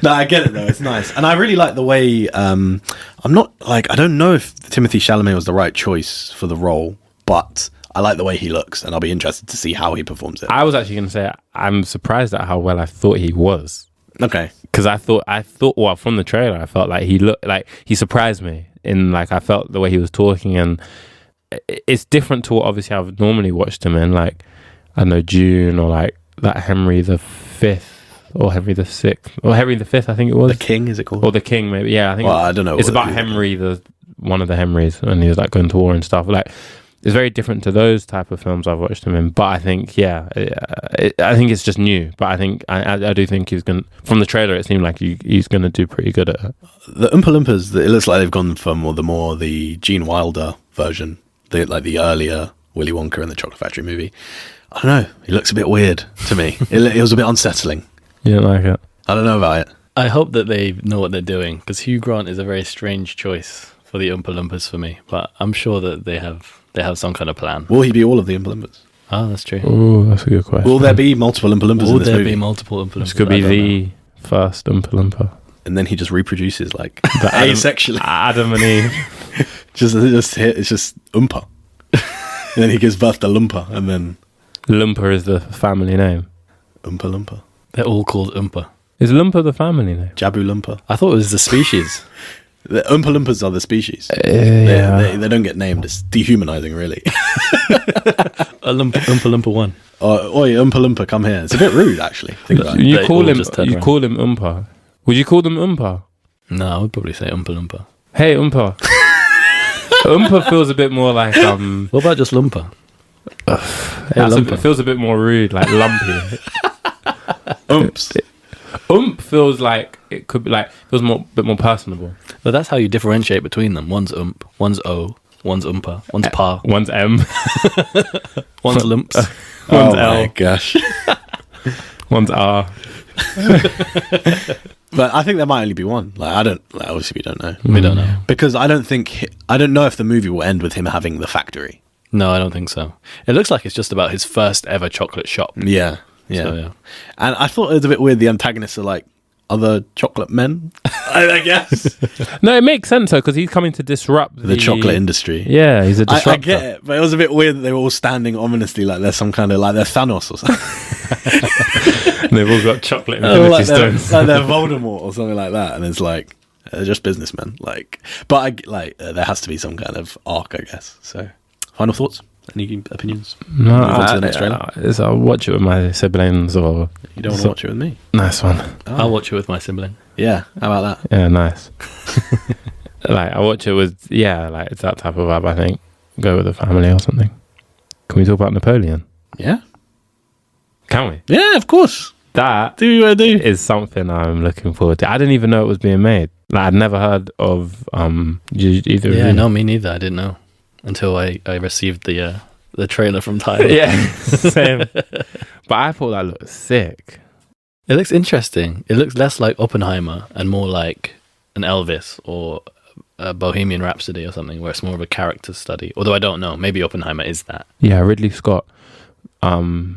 No, I get it though. It's nice, and I really like the way. I'm not like, I don't know if Timothy Chalamet was the right choice for the role, but I like the way he looks, and I'll be interested to see how he performs it. I was actually going to say I'm surprised at how well I thought he was. Okay, Because I thought well, from the trailer I felt like he looked like he surprised me in, like, I felt the way he was talking, and it's different to what obviously I've normally watched him in, like, I don't know, June, or like that Henry V or Henry VI or Henry V, I think it was. The King, is it called? Or the King, maybe. Yeah, I think. Well, I don't know. It's about Henry, one of the Henrys, and he was like going to war and stuff. Like, it's very different to those type of films I've watched him in. But I think, yeah, I think it's just new. But I think I do think he's going. From the trailer, it seemed like he's going to do pretty good at it. The Oompa Loompas, it looks like they've gone for the Gene Wilder version, the earlier Willy Wonka and the Chocolate Factory movie. I don't know. He looks a bit weird to me. It was a bit unsettling. You don't like it? I don't know about it. I hope that they know what they're doing, because Hugh Grant is a very strange choice for the Oompa Loompas for me. But I'm sure that they have some kind of plan. Will he be all of the Oompa Loompas? Oh, that's true. Oh, that's a good question. Will there be multiple Oompa Loompas in Will this there movie? be multiple Oompa Loompas? This could I be don't the know. first Oompa Loompa. And then he just reproduces like Adam- asexually. Adam and Eve. It's just Oompa. And then he gives birth to Loompa, and then Loompa is the family name. Oompa Loompa. They're all called Oompa. Is Loompa the family name? Jabu Loompa. I thought it was the species. The Oompa Loompas are the species. Yeah. They don't get named. It's dehumanizing, really. Oompa Loompa 1. Oi, Oompa Loompa, come here. It's a bit rude, actually. Think about it. You They call all him. just turn You around. call him Oompa. Would you call them Oompa? No, I would probably say Oompa Loompa. Hey, Oompa. Oompa feels a bit more like What about just Loompa? Hey, Loompa. it feels a bit more rude, like lumpy. Oomps. feels like it could be like feels bit more personable. But that's how you differentiate between them. One's one's O, one's Oompa, one's Pa, One's M, one's Lumps. one's Oh L, my gosh. one's R. But I think there might only be one. Obviously we don't know. We don't know. Because I don't know if the movie will end with him having the factory. No, I don't think so. It looks like it's just about his first ever chocolate shop. Yeah. Yeah. So, yeah. And I thought it was a bit weird the antagonists are like other chocolate men, I guess. No, it makes sense though because he's coming to disrupt The chocolate industry. Yeah, he's a disruptor. I get it, but it was a bit weird that they were all standing ominously like they're some kind of like they're Thanos or something. And they've all got chocolate Or infinity like stones. they're Voldemort or something like that, and it's like they're just businessmen. There has to be some kind of arc, I guess. So, final thoughts? Any opinions? No, Move on to the next trailer. I'll watch it with my siblings or. You don't want to watch it with me? Nice one. Oh. I'll watch it with my sibling. Yeah, how about that? Yeah, nice. I watch it with it's that type of vibe. I think go with the family or something. Can we talk about Napoleon? Yeah, Can we? yeah, of course. That Do what I do. is something I'm looking forward to. I didn't even know it was being made. I'd never heard of either. Yeah, of you. no, me neither. I didn't know until I received the trailer from Tyler. Yeah, same. But I thought that looked sick. It looks interesting. It looks less like Oppenheimer and more like an Elvis or a Bohemian Rhapsody or something, where it's more of a character study. Although I don't know, maybe Oppenheimer is that. Yeah, Ridley Scott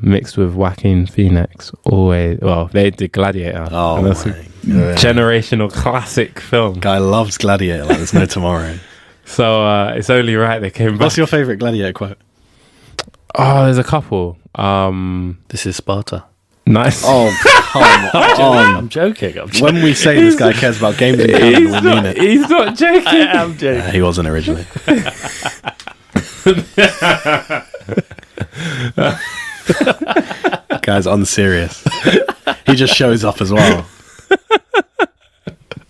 mixed with Joaquin Phoenix. Always, well, they did Gladiator. Oh, and that's my a God. generational classic film. Guy loves Gladiator like there's no tomorrow. So it's only right they came back. What's your favourite Gladiator quote? Oh, there's a couple. This is Sparta. Nice. Oh, come on. I'm joking. When we say this guy cares about games and canon, we mean it. He's not joking. I am joking. He wasn't originally. Guy's unserious. He just shows up as well.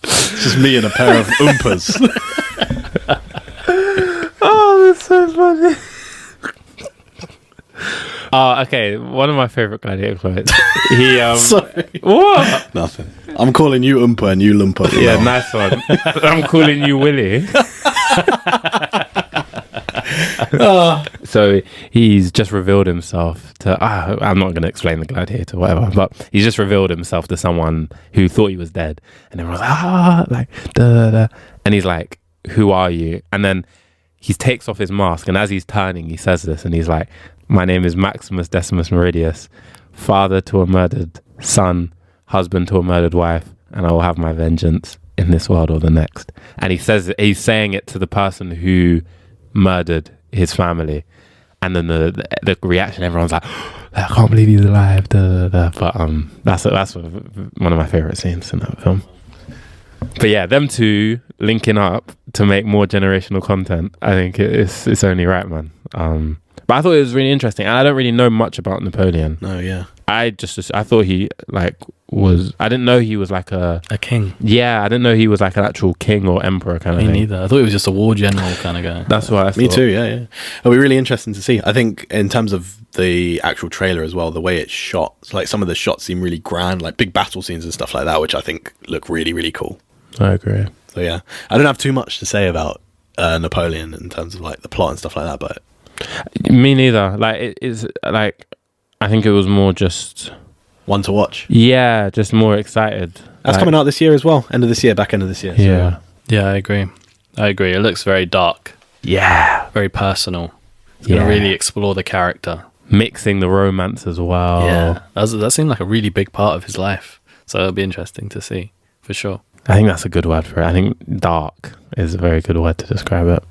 It's just me and a pair of Oompas. Oh, that's so funny. Oh, okay. One of my favorite Gladiator quotes. He Sorry. what? Nothing. I'm calling you Oompa and you Loompa. Yeah, nice one. I'm calling you Willy. So he's just revealed himself to. I'm not going to explain the Gladiator, whatever. But he's just revealed himself to someone who thought he was dead, and everyone's like, da, da, da. And he's like, "Who are you?" And then he takes off his mask, and as he's turning, he says this, and he's like, "My name is Maximus Decimus Meridius, father to a murdered son, husband to a murdered wife, and I will have my vengeance in this world or the next." And he says he's saying it to the person who murdered his family, and then the reaction, everyone's like, "I can't believe he's alive." Da, da, da. But that's one of my favorite scenes in that film. But yeah, them two linking up to make more generational content, I think it's only right, man. But I thought it was really interesting, and I don't really know much about Napoleon. No, yeah. I thought he was. I didn't know he was like a king. Yeah, I didn't know he was like an actual king or emperor kind of Me thing. neither. I thought he was just a war general kind of guy. That's what I thought. Me too, yeah. It'll be really interesting to see. I think in terms of the actual trailer as well, the way it's shot, like some of the shots seem really grand, like big battle scenes and stuff like that, which I think look really, really cool. I agree. So yeah, I don't have too much to say about Napoleon in terms of like the plot and stuff like that, but Me neither. Like it is like I think it was more just one to watch. Yeah, just more excited. That's coming out this year as well. End of this year, back end of this year. So. Yeah. Yeah, I agree. It looks very dark. Yeah. Very personal. It's going to really explore the character. Mixing the romance as well. Yeah. That seemed like a really big part of his life. So it'll be interesting to see, for sure. I think that's a good word for it. I think dark is a very good word to describe it.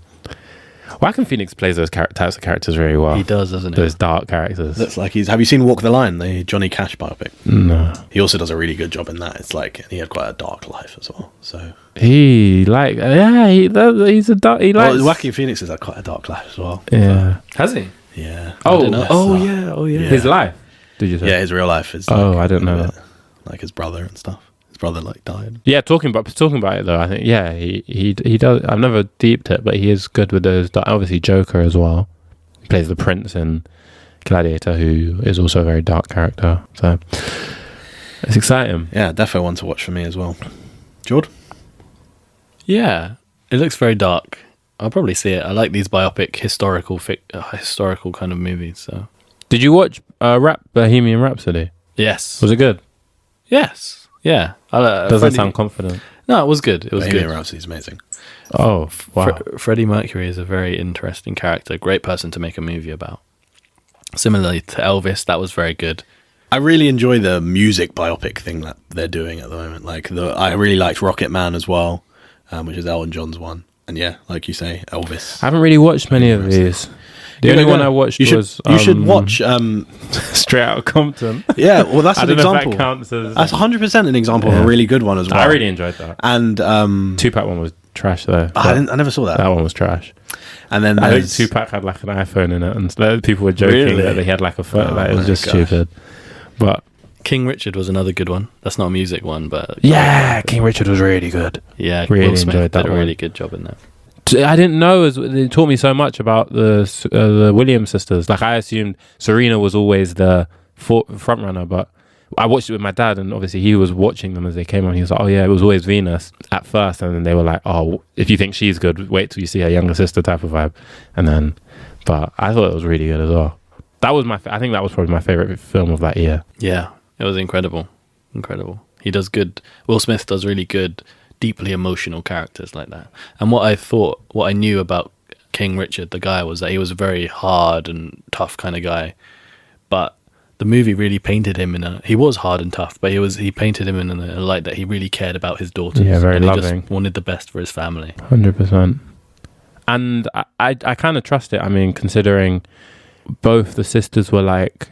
Joaquin Phoenix plays those types of characters very well. He does, doesn't he? Those dark characters. Looks like he's. Have you seen Walk the Line, the Johnny Cash biopic? No. He also does a really good job in that. It's like he had quite a dark life as well. So he's a dark. He likes. well, Joaquin Phoenix has had quite a dark life as well. Yeah. Has he? Yeah. Oh Yeah. yeah. His life. Did you say? Yeah, his real life is. I didn't know that. Like his brother and stuff. His brother died. Yeah, talking about it though, I think he does. I've never deeped it, but he is good with those. Obviously, Joker as well. He plays the prince in Gladiator, who is also a very dark character. So It's exciting. Yeah, defo one to watch for me as well. Jord? Yeah, it looks very dark. I'll probably see it. I like these biopic historical kind of movies. So Did you watch Bohemian Rhapsody? yes, Was it good? yes, yeah. Doesn't sound confident. No, it was good. It was Bohemian good. Rhapsody's amazing. Oh, wow. Freddie Mercury is a very interesting character. Great person to make a movie about. Similarly to Elvis, that was very good. I really enjoy the music biopic thing that they're doing at the moment. Like I really liked Rocket Man as well, which is Elton John's one. And yeah, like you say, Elvis. I haven't really watched many of these. The only one I watched was... You should watch... Straight Outta Compton. Yeah, well, that's an I don't know if example. that counts as... That's 100% an example of a really good one as well. I really enjoyed that. And... Tupac one was trash, though. I never saw that. That one was trash. And then I think Tupac had like an iPhone in it, and people were joking that he had like a phone. Like, it was just stupid. But... King Richard was another good one. That's not a music one, but... Yeah, King Richard was really good. Yeah, really Will Smith enjoyed that did a one. really good job in that. I didn't know, it taught me so much about the Williams sisters. Like, I assumed Serena was always the front runner, but I watched it with my dad, and obviously he was watching them as they came on. He was like, oh yeah, it was always Venus at first, and then they were like, oh, if you think she's good, wait till you see her younger sister type of vibe. And then, but I thought it was really good as well. That was I think that was probably my favorite film of that year. Yeah, it was incredible. He does good. Will Smith does really good, deeply emotional characters like that. And what I knew about King Richard, the guy, was that he was a very hard and tough kind of guy. But the movie really painted him he was hard and tough, but he painted him in a light that he really cared about his daughters. Yeah, very and he loving. just wanted the best for his family. 100%. And I kind of trust it. I mean, considering both the sisters were like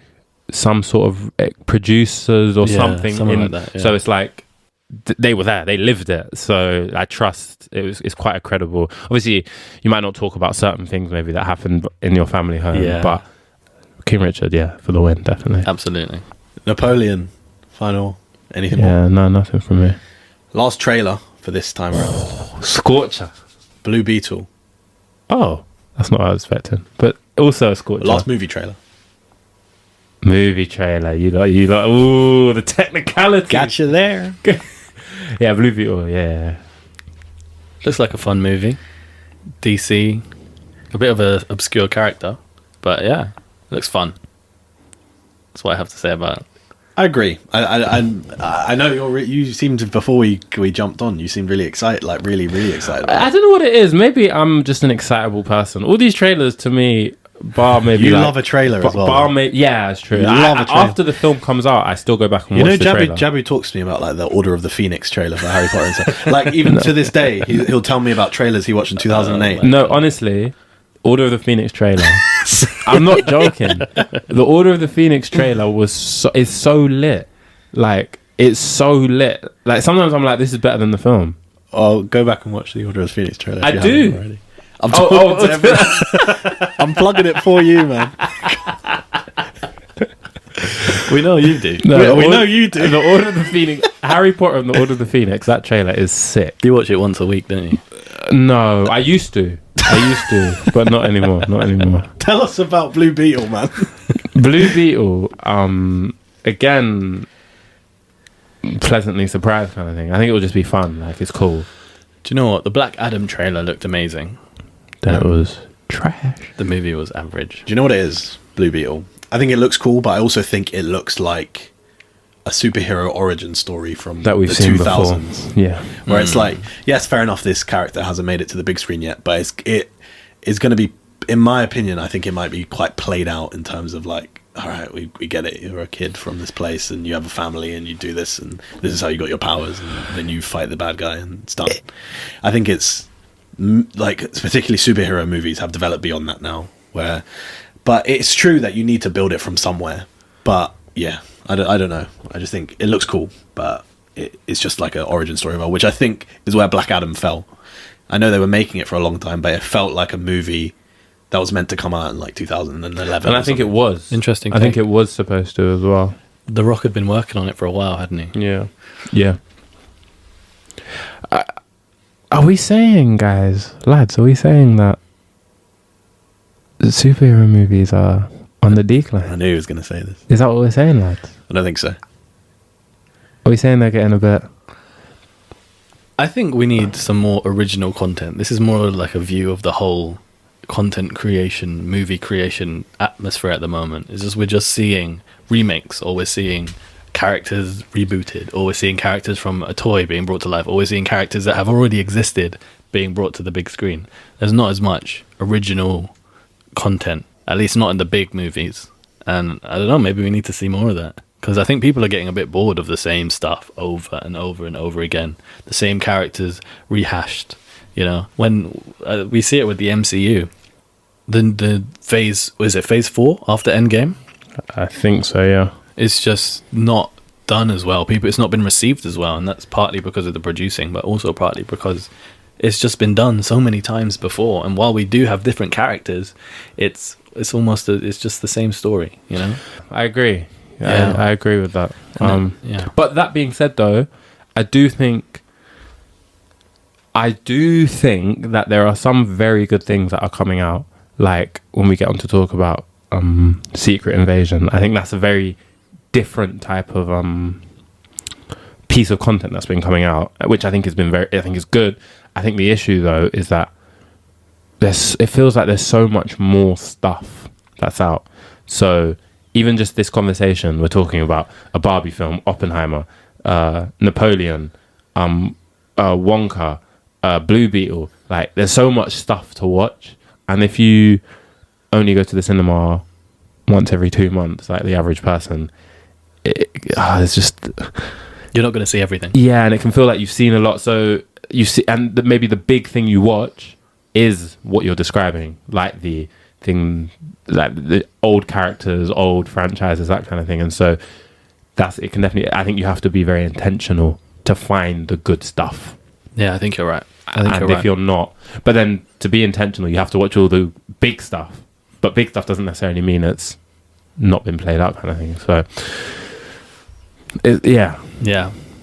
some sort of producers or something like that, yeah. So it's like they were there, they lived it, so I trust it's quite a credible. Obviously you might not talk about certain things maybe that happened in your family home, but King Richard, for the win, definitely. Absolutely. Napoleon, final, anything more? No, nothing from me. Last trailer for this time around. Scorcher. Blue Beetle. Oh, that's not what I was expecting, but also a Scorcher. Last movie trailer. You like, ooh, the technicality. Gotcha there. Yeah, Blue Beetle, yeah. Looks like a fun movie. DC, a bit of an obscure character, but yeah, it looks fun. That's what I have to say about it. I agree. I know you seemed to, before we jumped on, you seemed really excited, like really, really excited. I don't know what it is. Maybe I'm just an excitable person. All these trailers to me, bar maybe you love a trailer as well. Yeah, it's true. Love a trailer. After the film comes out, I still go back and watch the trailer. Jabu talks to me about like the Order of the Phoenix trailer for Harry Potter and stuff. Like even to this day, he'll tell me about trailers he watched in 2008. No, honestly, Order of the Phoenix trailer. I'm not joking. The Order of the Phoenix trailer is so lit. Like, it's so lit. Like, sometimes I'm like, this is better than the film. Oh, go back and watch the Order of the Phoenix trailer. I do. I'm talking to everyone. I'm plugging it for you, man. We know you do. No, we know you do. The Order of the Phoenix, Harry Potter and the Order of the Phoenix, that trailer is sick. You watch it once a week, don't you? No, I used to, but not anymore. Tell us about Blue Beetle, man. Blue Beetle, again, pleasantly surprised kind of thing. I think it will just be fun. Like, it's cool. Do you know what? The Black Adam trailer looked amazing. That was trash. The movie was average. Do you know what it is, Blue Beetle? I think it looks cool, but I also think it looks like a superhero origin story from that we've the seen 2000s. Before. Yeah. Where it's like, yes, fair enough, this character hasn't made it to the big screen yet, but it is going to be, in my opinion, I think it might be quite played out in terms of like, all right, we get it. You're a kid from this place and you have a family and you do this and this is how you got your powers and then you fight the bad guy and stuff. I think it's like, particularly superhero movies have developed beyond that now, but it's true that you need to build it from somewhere. But yeah, I don't know. I just think it looks cool, but it's just like an origin story, which I think is where Black Adam fell. I know they were making it for a long time, but it felt like a movie that was meant to come out in like 2011. And I think it was. Interesting. I think it was supposed to as well. The Rock had been working on it for a while, hadn't he? Yeah. Yeah. Are we saying, guys, lads, are we saying that superhero movies are on the decline? I knew he was going to say this. Is that what we're saying, lads? I don't think so. Are we saying they're getting a bit? I think we need some more original content. This is more like a view of the whole content creation, movie creation atmosphere at the moment. It's just we're just seeing remakes, or we're seeing characters rebooted, or we're seeing characters from a toy being brought to life, or we're seeing characters that have already existed being brought to the big screen. There's not as much original content, at least not in the big movies. And I don't know, maybe we need to see more of that. Because I think people are getting a bit bored of the same stuff over and over and over again. The same characters rehashed. You know, when we see it with the MCU, the phase, was it phase 4 after Endgame? I think so, yeah. It's just not done as well. It's not been received as well, and that's partly because of the producing, but also partly because it's just been done so many times before. And while we do have different characters, it's almost it's just the same story. You know, I agree. Yeah. I agree with that. Yeah. But that being said, though, I do think that there are some very good things that are coming out. Like when we get on to talk about Secret Invasion, I think that's a very different type of piece of content that's been coming out, which I think has been I think is good. I think the issue though is that it feels like there's so much more stuff that's out. So even just this conversation, we're talking about a Barbie film, Oppenheimer, Napoleon, Wonka, Blue Beetle. Like there's so much stuff to watch, and if you only go to the cinema once every 2 months, like the average person, it's just, you're not going to see everything. Yeah, and it can feel like you've seen a lot. So you see, and maybe the big thing you watch is what you're describing, like the thing, like the old characters, old franchises, that kind of thing. And so it can definitely, I think you have to be very intentional to find the good stuff. Yeah, I think you're right. If you're not, but then to be intentional, you have to watch all the big stuff. But big stuff doesn't necessarily mean it's not been played out, kind of thing. So, yeah,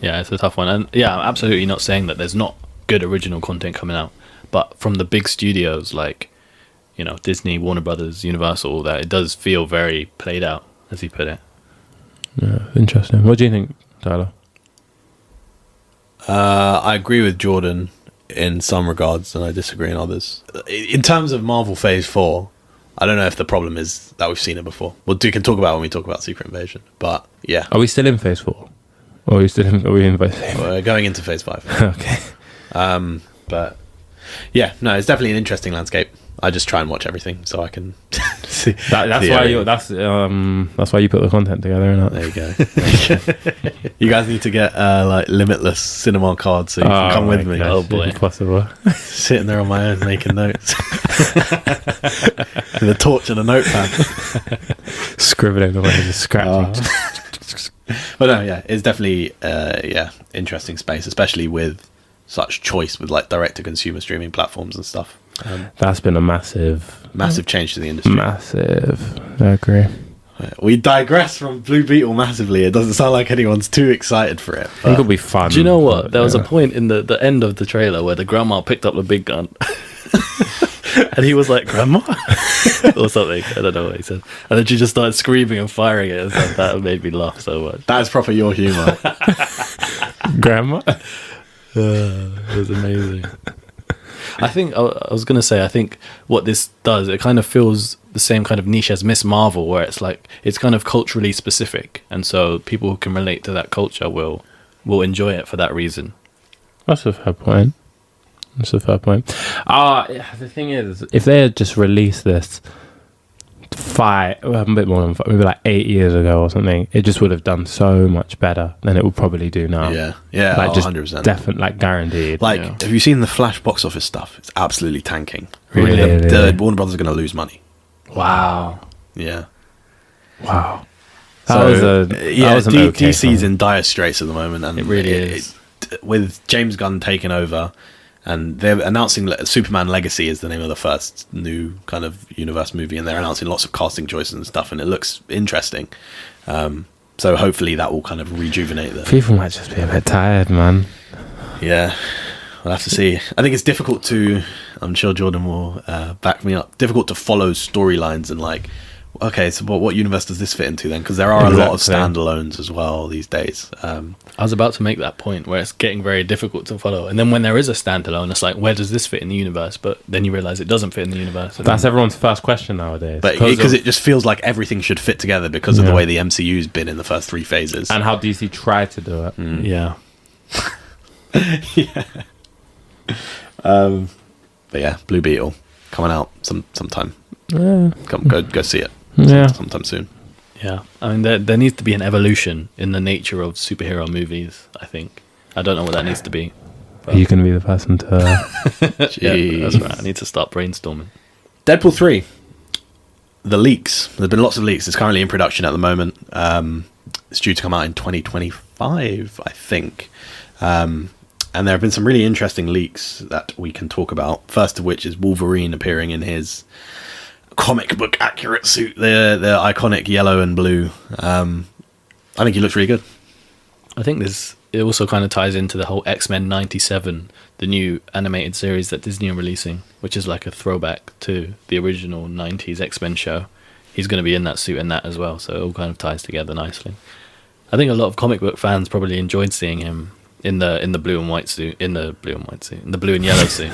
it's a tough one. And yeah, I'm absolutely not saying that there's not good original content coming out, but from the big studios like, you know, Disney, Warner Brothers, Universal, that it does feel very played out, as you put it. Yeah, interesting. What do you think, Tyler? I agree with Jordan in some regards, and I disagree in others. In terms of Marvel Phase 4, I don't know if the problem is that we've seen it before. Well, we can talk about it when we talk about Secret Invasion. But yeah, are we still in Phase 4? Or are we in Phase 5? We're going into Phase 5. Okay. But yeah, no, it's definitely an interesting landscape. I just try and watch everything so I can see. That's why you put the content together, innit? There you go. You guys need to get like limitless cinema cards so you can come with me. Gosh, oh boy, possible. Sitting there on my own making notes with a torch and a notepad, scribbling away, just scratching. But no, yeah, it's definitely interesting space, especially with such choice with like direct to consumer streaming platforms and stuff. That's been a massive change to the industry. Massive. I agree. We digress from Blue Beetle massively. It doesn't sound like anyone's too excited for it. I think it'll be fun. Do you know what? There was a point in the end of the trailer where the grandma picked up the big gun. And he was like, "Grandma?" or something. I don't know what he said. And then she just started screaming and firing it. And stuff. That made me laugh so much. That's proper your humour. Grandma? It was amazing. I think I was going to say, I think what this does, it kind of feels the same kind of niche as Miss Marvel, where it's like, it's kind of culturally specific. And so people who can relate to that culture will enjoy it for that reason. That's a fair point. The thing is, if they had just released this a bit more than maybe like 8 years ago or something, it just would have done so much better than it will probably do now. Yeah, like, just 100%. Definitely, like, guaranteed. Like, have you seen the Flash box office stuff? It's absolutely tanking. Really? The Warner Brothers are going to lose money. Wow. Yeah. Wow. DC's in dire straits at the moment, and it really is. With James Gunn taking over, and they're announcing Superman Legacy is the name of the first new kind of universe movie, and they're announcing lots of casting choices and stuff, and it looks interesting. So hopefully that will kind of rejuvenate them. People might just be a bit tired, man. Yeah, we'll have to see. I think it's difficult to, I'm sure Jordan will back me up, difficult to follow storylines and like okay, so what universe does this fit into then? Because there are a lot of Exactly. standalones as well these days. I was about to make that point where it's getting very difficult to follow. And then when there is a standalone, it's like, where does this fit in the universe? But then you realize it doesn't fit in the universe. And That's everyone's first question nowadays. But because it just feels like everything should fit together because of the way the MCU's been in the first 3 phases. and how DC tried to do it. yeah. But yeah, Blue Beetle coming out sometime. Yeah. Go see it. Yeah. Sometime soon. Yeah. I mean, there needs to be an evolution in the nature of superhero movies, I think. I don't know what that needs to be. But You can be the person to. yeah, that's right. I need to start brainstorming. Deadpool 3. The leaks. There's been lots of leaks. It's currently in production at the moment. It's due to come out in 2025, I think. And there have been some really interesting leaks that we can talk about. First of which is Wolverine appearing in his comic book accurate suit, the iconic yellow and blue. I think he looks really good. I think it also kind of ties into the whole X-Men 97, the new animated series that Disney are releasing, which is like a throwback to the original 90s X-Men show. He's going to be in that suit and that as well, so it all kind of ties together nicely. I think a lot of comic book fans probably enjoyed seeing him in the blue and white suit, in the blue and yellow suit.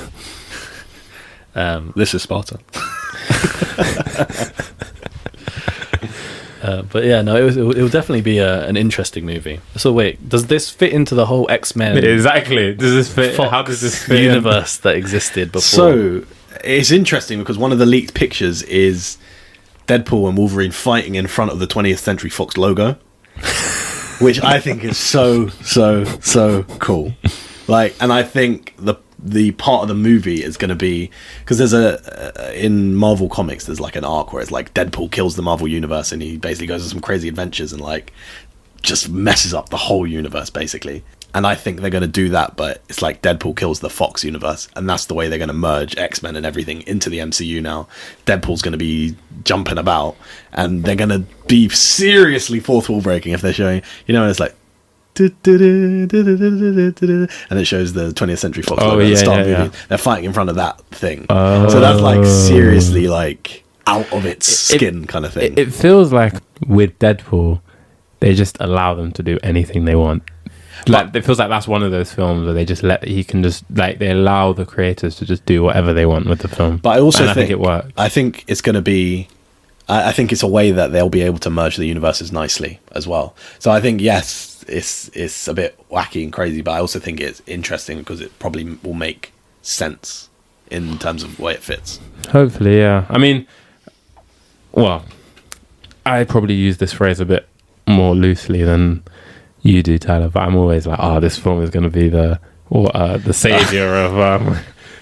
This is Sparta. But yeah, no, it will definitely be an interesting movie. So wait, does this fit into the whole X-Men Exactly. Does this fit? Fox How does this fit? universe that existed before? So it's interesting because one of the leaked pictures is Deadpool and Wolverine fighting in front of the 20th Century Fox logo, which I think is so cool. Like, and I think the part of the movie is going to be, because there's in Marvel Comics there's like an arc where it's like Deadpool kills the Marvel universe and he basically goes on some crazy adventures and like just messes up the whole universe basically. And I think they're going to do that, but it's like Deadpool kills the Fox universe, and that's the way they're going to merge X-Men and everything into the MCU now. Deadpool's going to be jumping about, and they're going to be seriously fourth wall breaking if they're showing, you know, it's like, and it shows the 20th Century Fox logo at the start of the movie. They're fighting in front of that thing. So that's like seriously like out of its skin kind of thing. It feels like with Deadpool, they just allow them to do anything they want. Like, it feels like that's one of those films where they just they allow the creators to just do whatever they want with the film. But I also think it works. I think it's going to be, I think it's a way that they'll be able to merge the universes nicely as well. So I think, yes, it's a bit wacky and crazy, but I also think it's interesting because it probably will make sense in terms of the way it fits. Hopefully, yeah. I mean, well, I probably use this phrase a bit more loosely than you do, Tyler, but I'm always like, this film is going to be the savior of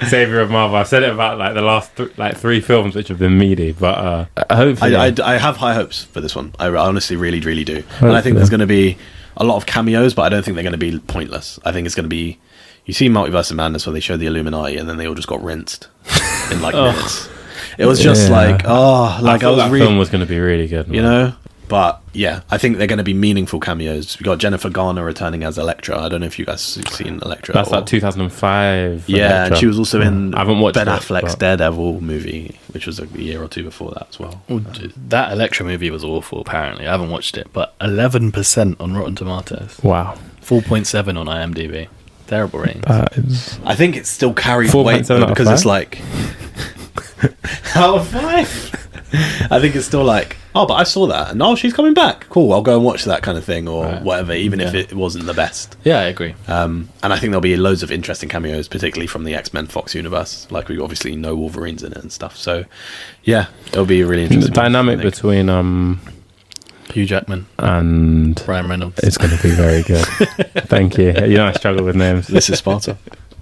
savior of Marvel. I've said it about like the last 3 films which have been meaty, but hopefully I have high hopes for this one. I honestly really do. Hopefully. And I think there's going to be a lot of cameos, but I don't think they're going to be pointless. I think it's going to be, you see Multiverse of Madness where they showed the Illuminati and then they all just got rinsed in like minutes. It was just I was that really, film was going to be really good, man. You know. But yeah, I think they're going to be meaningful cameos. We got Jennifer Garner returning as Elektra. I don't know if you guys have seen Elektra. That's like 2005. Yeah, Elektra. And she was also in I haven't watched Ben it, Affleck's but Daredevil movie, which was a year or two before that as well. That Elektra movie was awful, apparently. I haven't watched it, but 11% on Rotten Tomatoes. Wow. 4.7 on IMDb. Terrible ratings. I think it still carries 4.7 weight though, out of because 5? it's like out of 5. I think it's still like, but I saw that and she's coming back. Cool, I'll go and watch that kind of thing or whatever, even if it wasn't the best. Yeah, I agree. And I think there'll be loads of interesting cameos, particularly from the X-Men Fox universe. Like we obviously know Wolverine's in it and stuff. So yeah, it'll be a really interesting. The dynamic between Hugh Jackman and Ryan Reynolds. It's going to be very good. Thank you. You know I struggle with names. This is Sparta.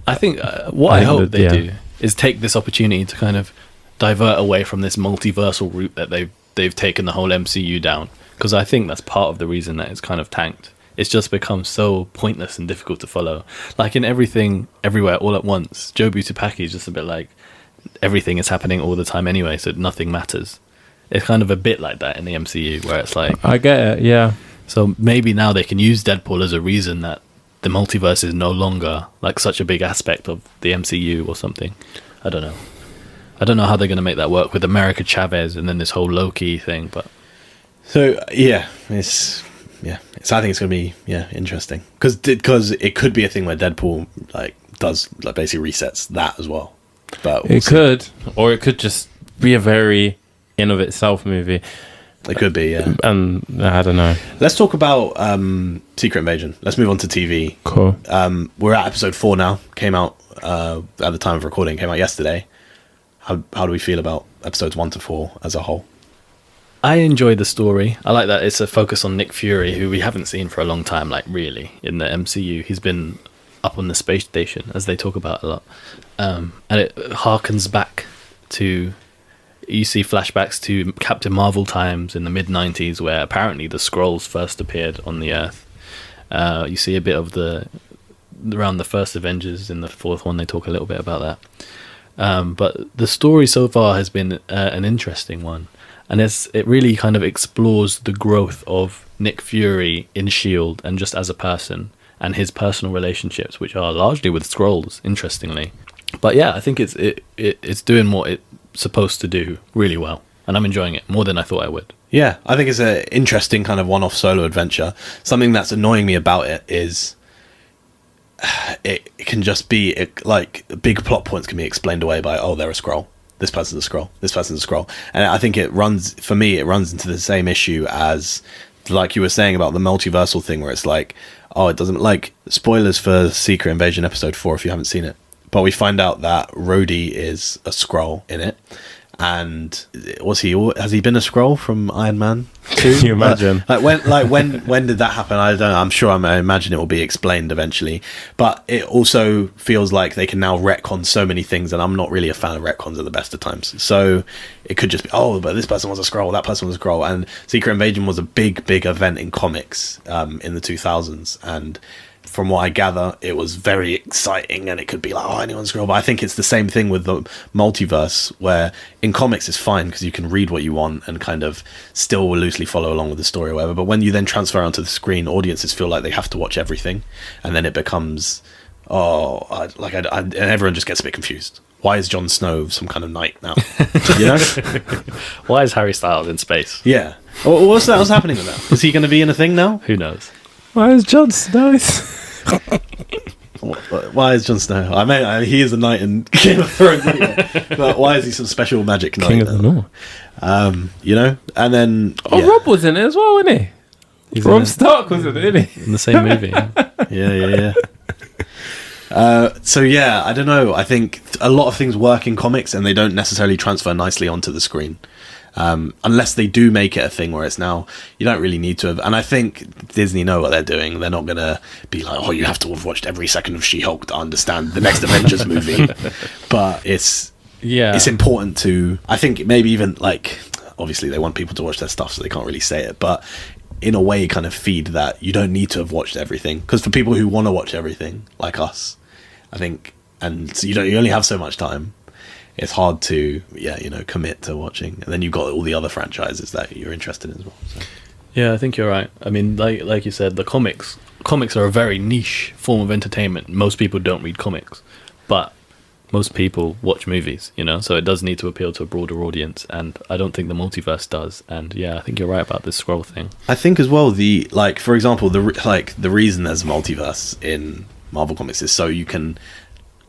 I think I hope they do is take this opportunity to kind of divert away from this multiversal route that they've taken the whole MCU down, because I think that's part of the reason that it's kind of tanked. It's just become so pointless and difficult to follow. Like in Everything Everywhere All at Once, Joe Butapaki is just a bit like everything is happening all the time anyway, so nothing matters. It's kind of a bit like that in the MCU where it's like, I get it, yeah. So maybe now they can use Deadpool as a reason that the multiverse is no longer like such a big aspect of the MCU or something. I don't know. I don't know how they're going to make that work with America Chavez and then this whole Loki thing. But So I think it's going to be interesting because it could be a thing where Deadpool does basically resets that as well. But it could, or it could just be a very in of itself movie. It could be, yeah. And I don't know. Let's talk about Secret Invasion. Let's move on to TV. Cool. We're at episode 4 now. Came out at the time of recording. Came out yesterday. How do we feel about episodes 1 to 4 as a whole? I enjoy the story. I like that it's a focus on Nick Fury, who we haven't seen for a long time, really, in the MCU. He's been up on the space station, as they talk about a lot. And it harkens back to... You see flashbacks to Captain Marvel times in the mid-90s, where apparently the Skrulls first appeared on the Earth. You see a bit of around the first Avengers. In the fourth one, they talk a little bit about that. But the story so far has been an interesting one. And it really kind of explores the growth of Nick Fury in S.H.I.E.L.D. and just as a person, and his personal relationships, which are largely with Skrulls, interestingly. But yeah, I think it's doing what it's supposed to do really well. And I'm enjoying it more than I thought I would. Yeah, I think it's an interesting kind of one-off solo adventure. Something that's annoying me about it is it can just be big plot points can be explained away by, oh, they're a Skrull. This person's a Skrull. This person's a Skrull. And I think it runs into the same issue as, like you were saying about the multiversal thing, where it's like, oh, it doesn't, spoilers for Secret Invasion episode 4 if you haven't seen it. But we find out that Rhodey is a Skrull in it. And has he been a Skrull from Iron Man 2? Can you imagine? When did that happen? I don't know. I'm sure I imagine it will be explained eventually. But it also feels like they can now retcon so many things, and I'm not really a fan of retcons at the best of times. So it could just be, oh, but this person was a Skrull, that person was a Skrull. And Secret Invasion was a big event in comics in the 2000s, and from what I gather, it was very exciting, and it could be like, oh, anyone's Skrull. But I think it's the same thing with the multiverse, where in comics it's fine because you can read what you want and kind of still loosely follow along with the story or whatever. But when you then transfer onto the screen, audiences feel like they have to watch everything, and then it becomes, and everyone just gets a bit confused. Why is Jon Snow some kind of knight now? You know? Why is Harry Styles in space? Yeah. What's happening with that? Is he going to be in a thing now? Who knows? Why is Jon Snow? Why is Jon Snow? I mean, he is a knight in Game of Thrones anyway, but why is he some special magic knight? King of the North. You know? And then... Rob was in it as well, wasn't he? Rob Stark was in it, isn't he? In the same movie. Yeah. So yeah, I don't know. I think a lot of things work in comics and they don't necessarily transfer nicely onto the screen. Unless they do make it a thing where it's now, you don't really need to have, and I think Disney know what they're doing. They're not going to be like, oh, you have to have watched every second of She-Hulk to understand the next Avengers movie. But it's important to, I think maybe even obviously they want people to watch their stuff, so they can't really say it, but in a way kind of feed that you don't need to have watched everything. Because for people who want to watch everything, like us, I think, and so you only have so much time. It's hard to commit to watching, and then you've got all the other franchises that you're interested in as well. So. Yeah, I think you're right. I mean, like you said, the comics are a very niche form of entertainment. Most people don't read comics, but most people watch movies, so it does need to appeal to a broader audience, and I don't think the multiverse does. And yeah, I think you're right about this Skrull thing. I think as well, for example, the reason there's a multiverse in Marvel Comics is so you can...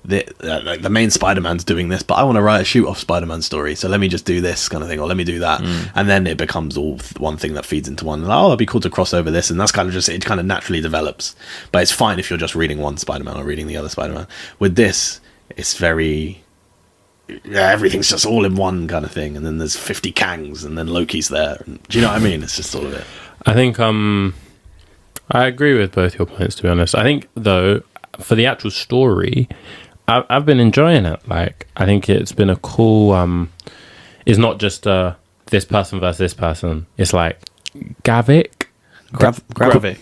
the main Spider-Man's doing this, but I want to write a shoot-off Spider-Man story, so let me just do this kind of thing, or let me do that, and then it becomes all one thing that feeds into one. And it'd be cool to cross over this, and that's kind of just, it kind of naturally develops. But it's fine if you're just reading one Spider-Man or reading the other Spider-Man. With this, it's very... everything's just all in one kind of thing, and then there's 50 Kangs, and then Loki's there. And, do you know what I mean? It's just all of it. I think I agree with both your points, to be honest. I think, though, for the actual story... I've been enjoying it. I think it's been a cool... it's not just this person versus this person. It's like Gravik. Gravelax?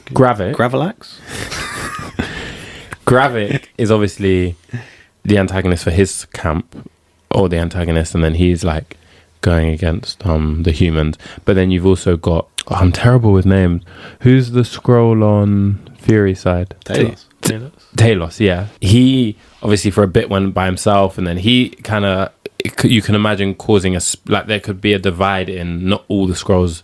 Gravik is obviously the antagonist for his camp, or the antagonist, and then he's going against the humans. But then you've also got... I'm terrible with names. Who's the Skrull on Fury's side? Talos, yeah. He... obviously for a bit went by himself, and then he kind of you can imagine causing like there could be a divide in not all the scrolls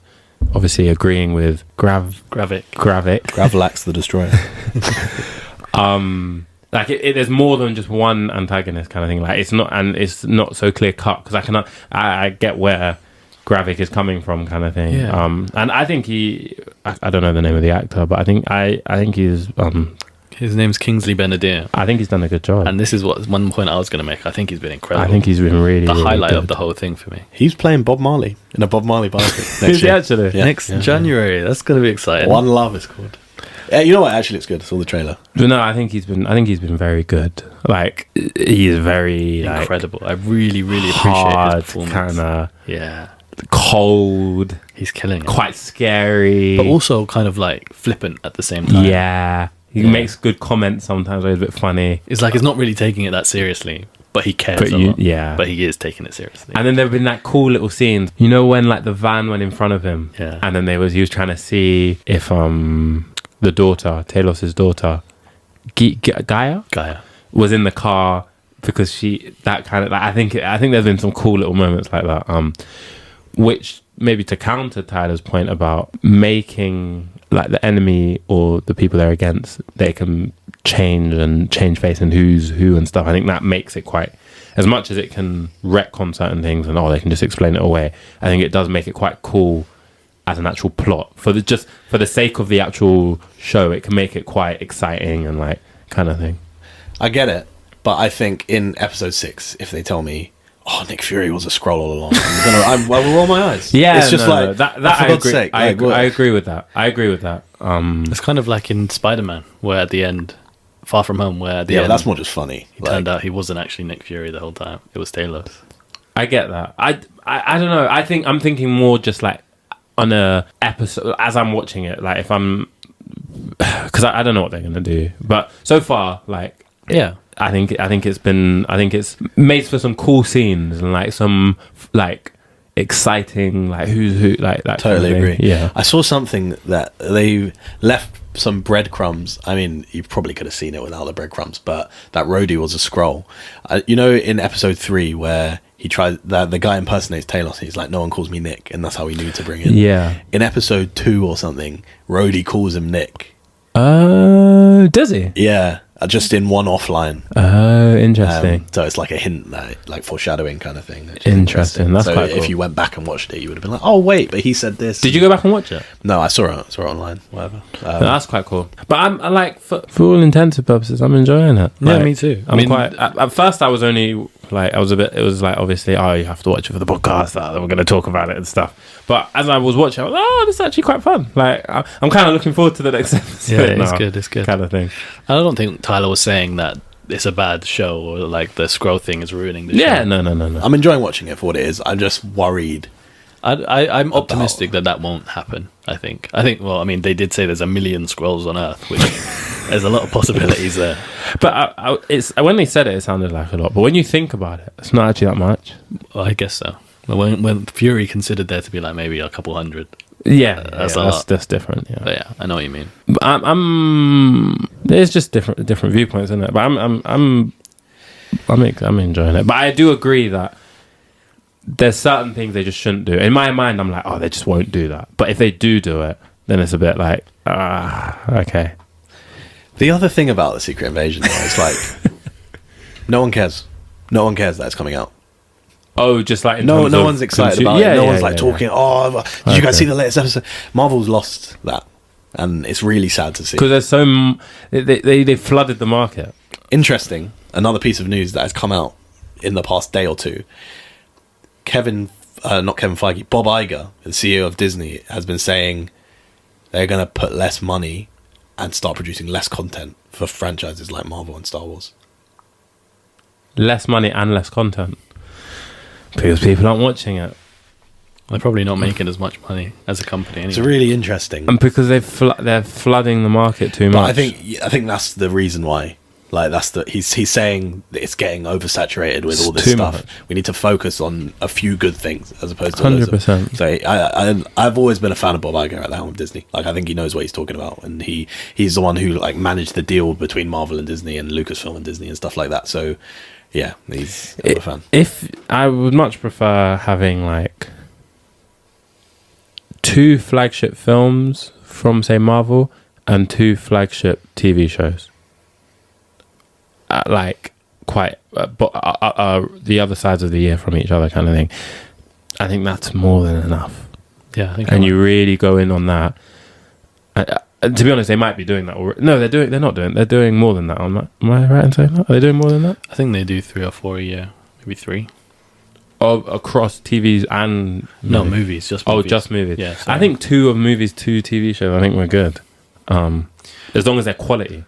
obviously agreeing with Gravik. Gravlax the Destroyer. Like there's more than just one antagonist kind of thing. Like it's not so clear cut, because I get where Gravik is coming from, kind of thing. Yeah. And I think I don't know the name of the actor, but I think he's His name's Kingsley Ben-Adir. I think he's done a good job. And this is one point I was going to make. I think he's been incredible. I think he's been really the really highlight good. of the whole thing for me. He's playing Bob Marley in a Bob Marley biopic next Is he year. actually? Yeah. Next January. That's going to be exciting. One Love is called. You know what? Actually, looks good. I saw the trailer. But no, I think he's been very good. Like he is very incredible. I really, really appreciate hard, his performance. kind of Yeah. cold, He's killing it. quite scary, But also kind of like flippant at the same time. yeah. He makes good comments sometimes. Where he's a bit funny. It's like he's not really taking it that seriously, but he cares But a lot. yeah. But he is taking it seriously. And then there have been that cool little scenes. You know when like the van went in front of him, Yeah. and then he was trying to see if the daughter, Talos' daughter, Gaia, was in the car, because I think there's been some cool little moments like that, which maybe to counter Tyler's point about making like the enemy or the people they're against, they can change face and who's who and stuff. I think that makes it quite, as much as it can retcon certain things and they can just explain it away, I think it does make it quite cool as an actual plot. For the sake of the actual show, it can make it quite exciting and like kind of thing. I get it, but I think in episode 6, if they tell me, "Oh, Nick Fury was a Skrull all along," I will roll my eyes. Yeah, it's just that for I God's agree. sake, I agree with that. It's kind of like in Spider-Man, where at the end, Far From Home, where at the yeah, end, but that's more just funny. it turned out he wasn't actually Nick Fury the whole time. It was Talos. I get that. I don't know. I'm thinking more just like on a episode as I'm watching it. Like if I'm, because I don't know what they're gonna do. But so far, like Yeah. I think it's made for some cool scenes and like some like exciting like who's who, like that. Totally kind of agree. thing. Yeah. I saw something that they left some breadcrumbs. I mean, you probably could have seen it without the breadcrumbs, but that Rhodey was a Skrull. You know, in episode 3 where he tried, the guy impersonates Talos, he's like, "No one calls me Nick," and that's how he knew to bring in. Yeah. In episode 2 or something, Rhodey calls him Nick. Does he? Yeah, just in one offline. Oh, interesting. So it's like a hint, like foreshadowing kind of thing. Which is Interesting. That's so quite if cool. you went back and watched it, you would have been like, "Oh wait, but he said this." Did you go back and watch it? No, I saw it online. Whatever. No, that's quite cool. But I like for all intents and purposes, I'm enjoying it. Yeah, Like, me too. I'm quite. At first, I was only like I was a bit. It was like obviously, you have to watch it for the podcast. We're going to talk about it and stuff. But as I was watching, I was like, "Oh, this is actually quite fun." Like I'm kind of looking forward to the next episode. Yeah, it's now, good. It's good. kind of thing. I don't think Tyler was saying that it's a bad show or like the Skrull thing is ruining the show. Yeah, no. I'm enjoying watching it for what it is. I'm just worried. I'm optimistic that won't happen. I think. Well, I mean, they did say there's 1 million Skrulls on Earth, which there's a lot of possibilities there. But it's when they said it sounded like a lot. But when you think about it, it's not actually that much. Well, I guess so. When Fury considered there to be like maybe a couple hundred. Yeah, That's a lot. that's different. Yeah. But yeah, I know what you mean. But I'm there's just different viewpoints in it. But I'm enjoying it. But I do agree that there's certain things they just shouldn't do. In my mind, I'm like, oh, they just won't do that. But if they do it, then it's a bit like, okay. The other thing about the Secret Invasion though, is like no one cares. No one cares that it's coming out. Oh, just like No one's excited about it. No one's like talking. yeah. Oh, did you guys see the latest episode? Marvel's lost that, and it's really sad to see. Because there's so they flooded the market. Interesting. Another piece of news that has come out in the past day or two. Not Kevin Feige, Bob Iger, the CEO of Disney, has been saying they're going to put less money and start producing less content for franchises like Marvel and Star Wars. Less money and less content. Because people aren't watching it. They're probably not making as much money as a company anyway. It's really interesting. And because they're flooding the market too But much. I think that's the reason why. Like he's saying that it's getting oversaturated with all this too stuff. much. We need to focus on a few good things as opposed to 100%. So I've always been a fan of Bob Iger at the helm of Disney. Like I think he knows what he's talking about, and he's the one who like managed the deal between Marvel and Disney and Lucasfilm and Disney and stuff like that. So yeah, he's I'm a fan. If I would much prefer having like 2 flagship films from say Marvel and 2 flagship TV shows, like quite the other sides of the year from each other kind of thing. I think that's more than enough. Yeah, I think. And you really go in on that. To be honest, they might be doing that already. No, they're not doing. They're doing more than that. Am I right in saying that? Are they doing more than that? I think they do 3 or 4 a year, maybe 3. Oh, across TVs and No, movies. Just movies. Oh, just movies. Yeah, I think 2 of movies, 2 TV shows. I think we're good. As long as they're quality.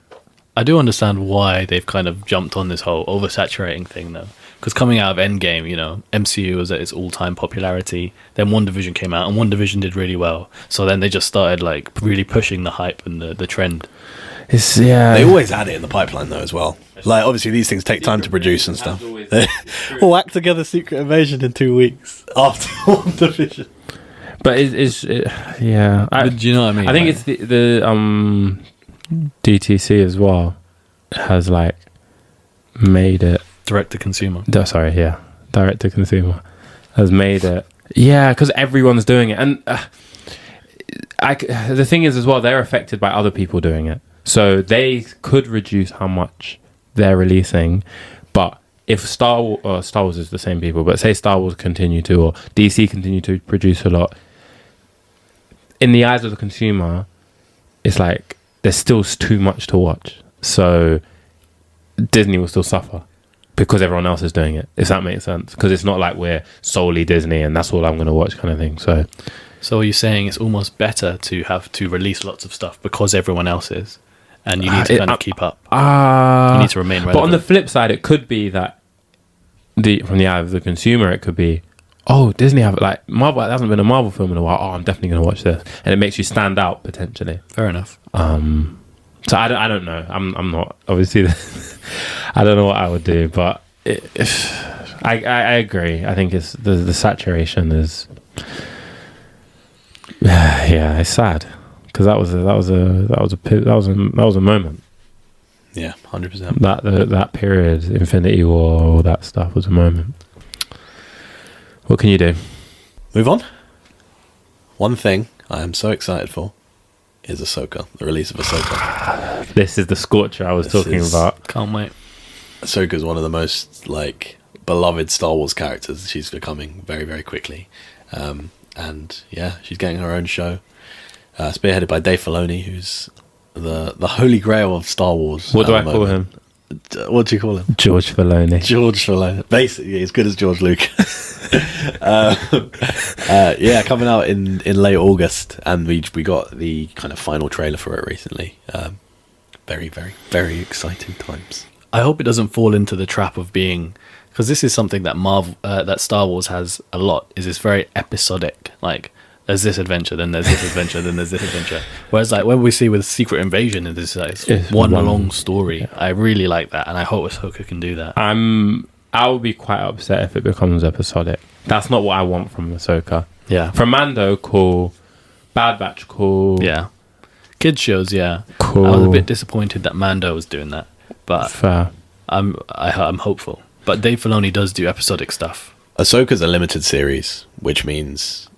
I do understand why they've kind of jumped on this whole oversaturating thing, though. Because coming out of Endgame, you know, MCU was at its all-time popularity. Then WandaVision came out, and WandaVision did really well. So then they just started like really pushing the hype and the trend. They always had it in the pipeline though as well. Like obviously these things take time to produce and stuff. All act together Secret Invasion in 2 weeks after WandaVision. But yeah. But do you know what I mean? I think it's the DTC as well has like made it direct to consumer. Sorry, yeah, direct to consumer has made it. Yeah, because everyone's doing it, and the thing is as well, they're affected by other people doing it, so they could reduce how much they're releasing. But if Star Wars is the same people, but say Star Wars continue to, or DC continue to produce a lot, in the eyes of the consumer, it's like there's still too much to watch. So Disney will still suffer because everyone else is doing it, if that makes sense. Because it's not like we're solely Disney and that's all I'm going to watch kind of thing. So are you saying it's almost better to have to release lots of stuff because everyone else is, and you need to kind of keep up? You need to remain relevant. But on the flip side, it could be that from the eye of the consumer, it could be, oh, Disney have like Marvel. There hasn't been a Marvel film in a while. Oh, I'm definitely going to watch this, and it makes you stand out potentially. Fair enough. So I don't know. I'm not obviously. I don't know what I would do, but I agree. I think it's the saturation is. Yeah, it's sad because that was a moment. Yeah, 100%. That period, Infinity War, all that stuff was a moment. What can you do? Move on. One thing I am so excited for is Ahsoka, the release of Ahsoka. This is the scorcher I was talking about. Can't wait. Ahsoka is one of the most beloved Star Wars characters. She's becoming very, very quickly. And yeah, she's getting her own show, spearheaded by Dave Filoni, who's the holy grail of Star Wars. What do I call him? What do you call him? George Filoni. George Filoni. Basically, as good as George Lucas. Yeah, coming out in late August, and we got the kind of final trailer for it recently. Very, very, very exciting times. I hope it doesn't fall into the trap of being, because this is something that that Star Wars has a lot. Is it's very episodic. Like there's this adventure, then there's this adventure, then there's this adventure. Whereas like when we see with Secret Invasion, it's one long story. Yeah. I really like that, and I hope Ahsoka can do that. I would be quite upset if it becomes episodic. That's not what I want from Ahsoka. Yeah. From Mando, cool. Bad Batch, cool. Yeah. Kids shows, yeah. Cool. I was a bit disappointed that Mando was doing that, but fair. I'm hopeful. But Dave Filoni does do episodic stuff. Ahsoka's a limited series, which means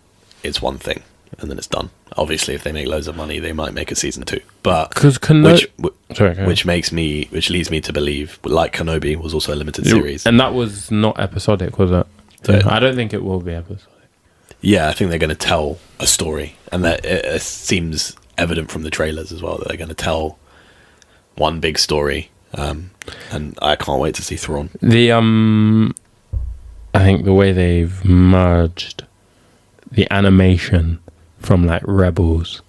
it's one thing and then it's done. Obviously, if they make loads of money, they might make a season 2. But which leads me to believe, like Kenobi was also a limited series, and that was not episodic, was it? So I don't think it will be episodic. Yeah, I think they're going to tell a story, and that it seems evident from the trailers as well that they're going to tell one big story. And I can't wait to see Thrawn. I think the way they've merged the animation from like Rebels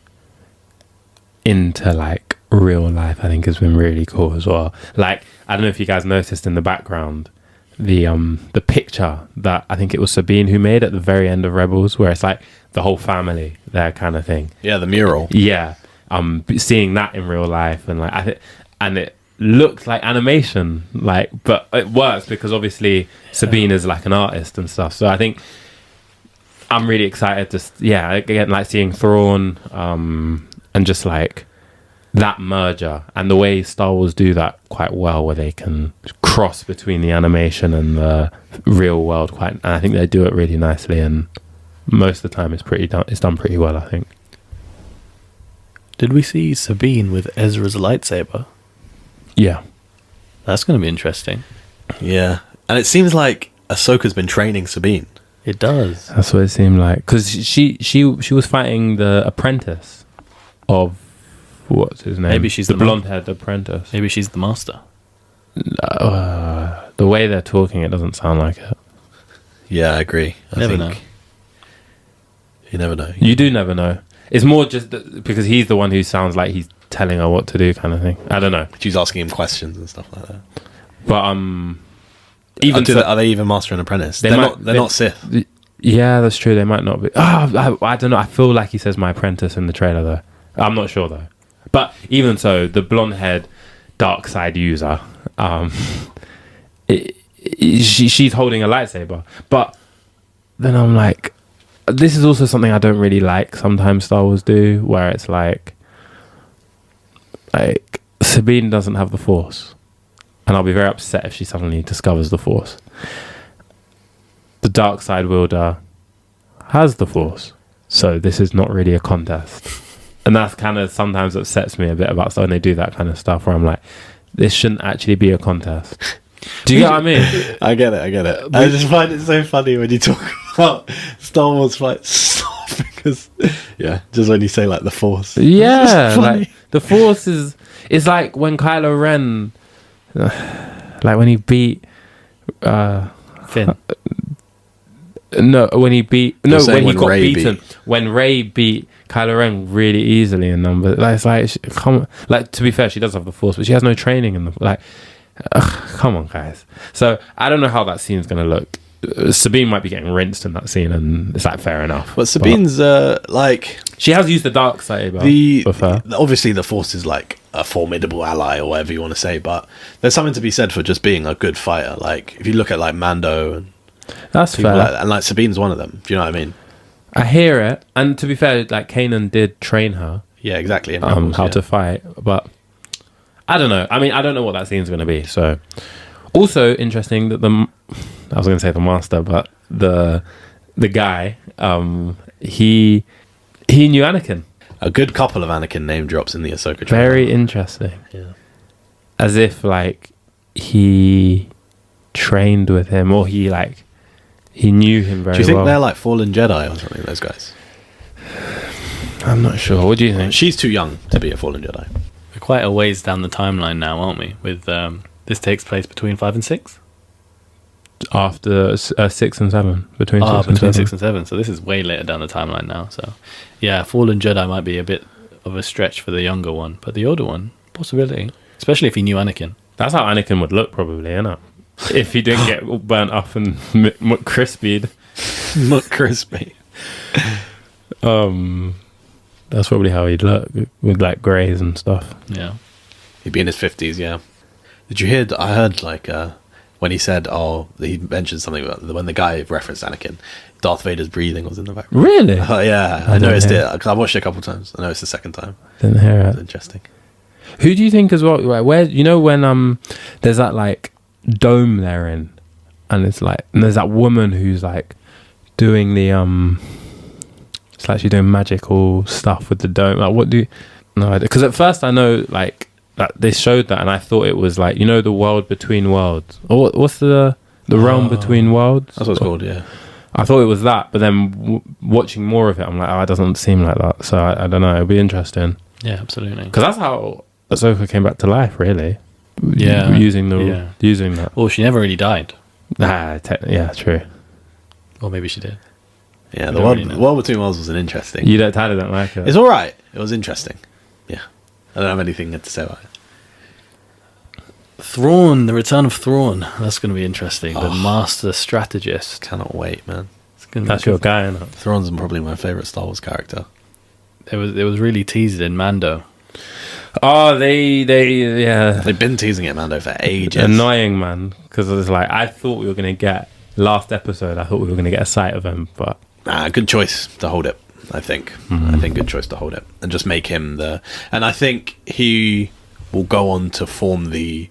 into like real life, I think has been really cool as well. Like, I don't know if you guys noticed in the background the picture that I think it was Sabine who made at the very end of Rebels, where it's like the whole family there kind of thing. Yeah, the mural. Yeah, seeing that in real life, and like and it looked like animation, like, but it works because obviously Sabine is like an artist and stuff. So I think I'm really excited again, like seeing Thrawn, and just like that merger and the way Star Wars do that quite well, where they can cross between the animation and the real world and I think they do it really nicely, and most of the time it's done pretty well, I think. Did we see Sabine with Ezra's lightsaber? Yeah. That's going to be interesting. Yeah. And it seems like Ahsoka's been training Sabine. It does. That's what it seemed like, because she was fighting the apprentice of what's his name? Maybe she's the the blonde-haired apprentice. Maybe she's the master. The way they're talking, it doesn't sound like it. Yeah, I agree. Never know. You never know. You do never know. It's more just because he's the one who sounds like he's telling her what to do, kind of thing. I don't know. She's asking him questions and stuff like that. But are they even master and apprentice? They're not Sith. Yeah, that's true. They might not be. I don't know. I feel like he says my apprentice in the trailer, though. I'm not sure though. But even so, the blonde-haired dark side user, she's holding a lightsaber. But then I'm like, this is also something I don't really like. Sometimes Star Wars do, where it's like Sabine doesn't have the Force, and I'll be very upset if she suddenly discovers the Force. The dark side wielder has the Force, so this is not really a contest. And that's kind of sometimes upsets me a bit about when they do that kind of stuff, where I'm like, this shouldn't actually be a contest. Do you get what I mean? I get it. I just find it so funny when you talk about Star Wars fight stuff, because just when you say like the Force. Yeah, like the Force is like when Kylo Ren, like when he beat Finn. When he got Rey beaten. When Rey beat Kylo Ren really easily in numbers. Like, it's like, to be fair, she does have the Force, but she has no training in the come on, guys. So I don't know how that scene's going to look. Sabine might be getting rinsed in that scene, and it's like fair enough. But Sabine's like, she has used the dark saber before. Obviously, the Force is like a formidable ally, or whatever you want to say. But there's something to be said for just being a good fighter. Like if you look at like Mando and that's fair, and like Sabine's one of them. Do you know what I mean? I hear it, and to be fair, like Kanan did train her. Yeah, exactly. How to fight, but I don't know. I mean, I don't know what that scene's going to be. So, also interesting that I was going to say the master, but the guy, he knew Anakin. A good couple of Anakin name drops in the Ahsoka trailer. Very interesting. Yeah, as if like he trained with him, or he knew him very well. Do you think they're like fallen Jedi or something, those guys? I'm not sure. What do you think? She's too young to be a fallen Jedi. We're quite a ways down the timeline now, aren't we? With this takes place between 5 and 6? After 6 and 7. Between 6 and 7. So this is way later down the timeline now. So yeah, fallen Jedi might be a bit of a stretch for the younger one, but the older one, possibility. Especially if he knew Anakin. That's how Anakin would look, probably, innit? If he didn't get all burnt up and crispied. McCrispy. That's probably how he'd look, with like greys and stuff. Yeah. He'd be in his 50s, yeah. Did you hear? I heard like when he said, he mentioned something about when the guy referenced Anakin, Darth Vader's breathing was in the background. Really? Oh yeah, I noticed it because I watched it a couple of times. I noticed the second time. Didn't hear it. It's interesting. Who do you think as well? Like, where when there's that like dome they're in, and it's like, and there's that woman who's like doing the it's like she's doing magical stuff with the dome. Like, what do you? No, because at first I know like that they showed that, and I thought it was like, the world between worlds, or what's the realm between worlds? That's what it's called. Yeah. I thought it was that, but then watching more of it, I'm like, it doesn't seem like that. So I don't know. It'll be interesting. Yeah, absolutely. Because that's how Ahsoka came back to life, really. Yeah, using that. Well, she never really died. Yeah, true. Or maybe she did. Yeah, the world between worlds was an interesting. Tyler don't like it. It's all right. It was interesting. Yeah, I don't have anything to say about it. Thrawn, the return of Thrawn. That's going to be interesting. The master strategist. Cannot wait, man. That's your guy, isn't it? Thrawn's probably my favorite Star Wars character. It was really teased in Mando. Oh, they've been teasing it, Mando, for ages. Annoying, man, because it was like, I thought we were going to get last episode. I thought we were going to get a sight of him, but good choice to hold it. I think. I think good choice to hold it and just make him and I think he will go on to form the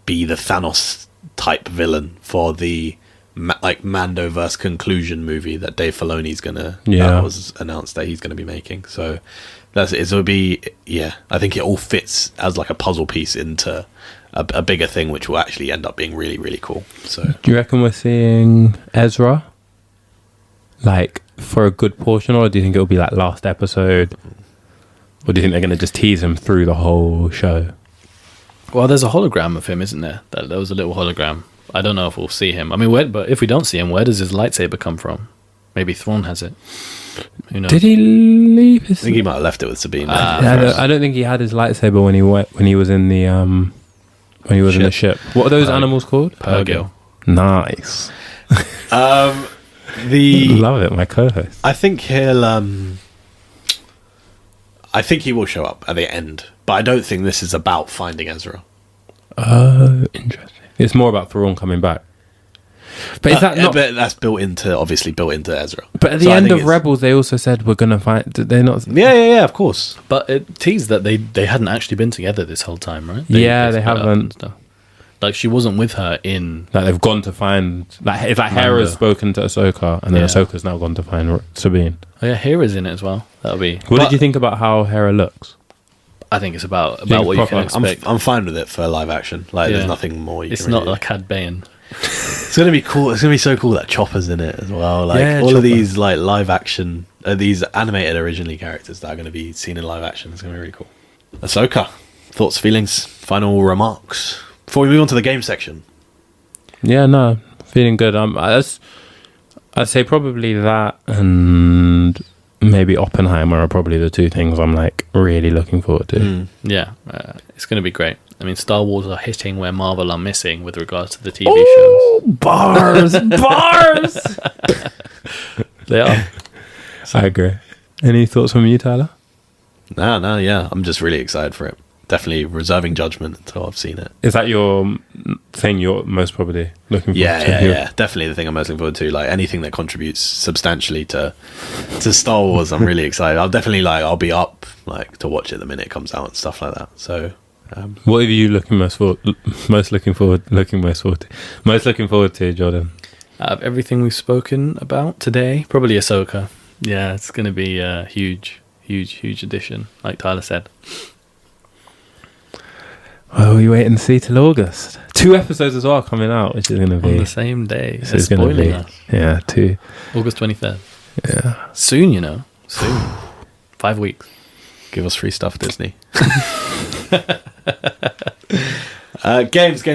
be the Thanos type villain for the Mandoverse conclusion movie that Dave Filoni's gonna was announced that he's gonna be making. So that's it. It'll be I think it all fits as like a puzzle piece into a bigger thing, which will actually end up being really, really cool. So do you reckon we're seeing Ezra like for a good portion, or do you think it'll be like last episode, or do you think they're gonna just tease him through the whole show? Well, there's a hologram of him, isn't there? There was a little hologram. I don't know if we'll see him. I mean, but if we don't see him, where does his lightsaber come from? Maybe Thrawn has it. Who knows? Did he leave his? I think he might have left it with Sabine. I don't think he had his lightsaber when he was in the in the ship. What are those animals called? Purgil. Nice. Love it, my co-host. I think he'll. I think he will show up at the end, but I don't think this is about finding Ezra. Interesting. It's more about Thrawn coming back. But is that not? But that's built into Ezra. But at the end of Rebels, they also said we're gonna find. Did they not? Yeah, of course. But it teased that they hadn't actually been together this whole time, right? They haven't. Like she wasn't with her in. Like they've gone to find. Like it's like Hera's spoken to Ahsoka, and then Ahsoka's now gone to find Sabine. Oh yeah, Hera's in it as well. That'll be. What did you think about how Hera looks? I think it's about what you can expect. I'm fine with it for live action. Like, there's nothing more. It's not like Cad Bane. It's gonna be cool. It's gonna be so cool that Chopper's in it as well. Like all Chopper. of these like live action, these animated originally characters that are going to be seen in live action. It's gonna be really cool. Ahsoka, thoughts, feelings, final remarks before we move on to the game section. Yeah, no, feeling good. I'd say probably that and maybe Oppenheimer are probably the two things I'm like really looking forward to. Yeah, it's going to be great. I mean, Star Wars are hitting where Marvel are missing with regards to the TV shows. Bars! They are. I agree. Any thoughts from you, Tyler? No, yeah. I'm just really excited for it. Definitely reserving judgment until I've seen it. Is that your thing you're most probably looking forward to? Yeah. Definitely the thing I'm most looking forward to. Like anything that contributes substantially to Star Wars, I'm really excited. I'll be up like to watch it the minute it comes out and stuff like that. So what are you most looking forward to, Jordan? Out of everything we've spoken about today, probably Ahsoka. Yeah, it's going to be a huge addition, like Tyler said. Well, we wait and see till August. 2 episodes as well coming out, which is going to be on the same day. So it's going to be us. 2 August 23rd. Yeah, soon. 5 weeks. Give us free stuff, Disney. Games.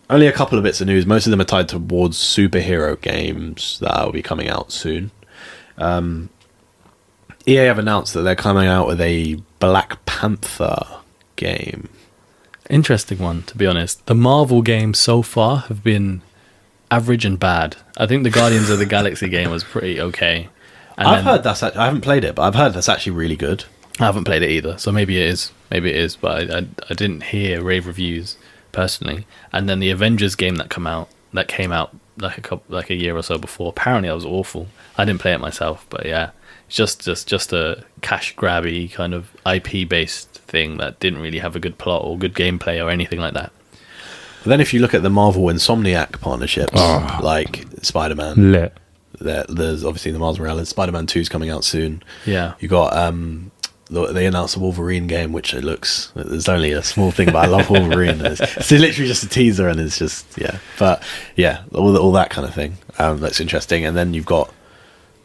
Only a couple of bits of news. Most of them are tied towards superhero games that will be coming out soon. EA have announced that they're coming out with a Black Panther game. Interesting one, to be honest. The Marvel games so far have been average and bad. I think the Guardians of the Galaxy game was pretty okay. And I haven't played it, but I've heard that's actually really good. I haven't played it either, so maybe it is, but I didn't hear rave reviews personally. And then the Avengers game that came out like a year or so before, apparently that was awful. I didn't play it myself, but yeah, it's just a cash grabby kind of IP based thing that didn't really have a good plot or good gameplay or anything like that. But then if you look at the Marvel Insomniac partnerships, like Spider-Man, lit. There's obviously the Miles Morales. Spider-Man 2 is coming out soon. Yeah, you got they announced the Wolverine game, which there's only a small thing, but I love Wolverine. It's literally just a teaser, and it's just but all that kind of thing. That's interesting. And then you've got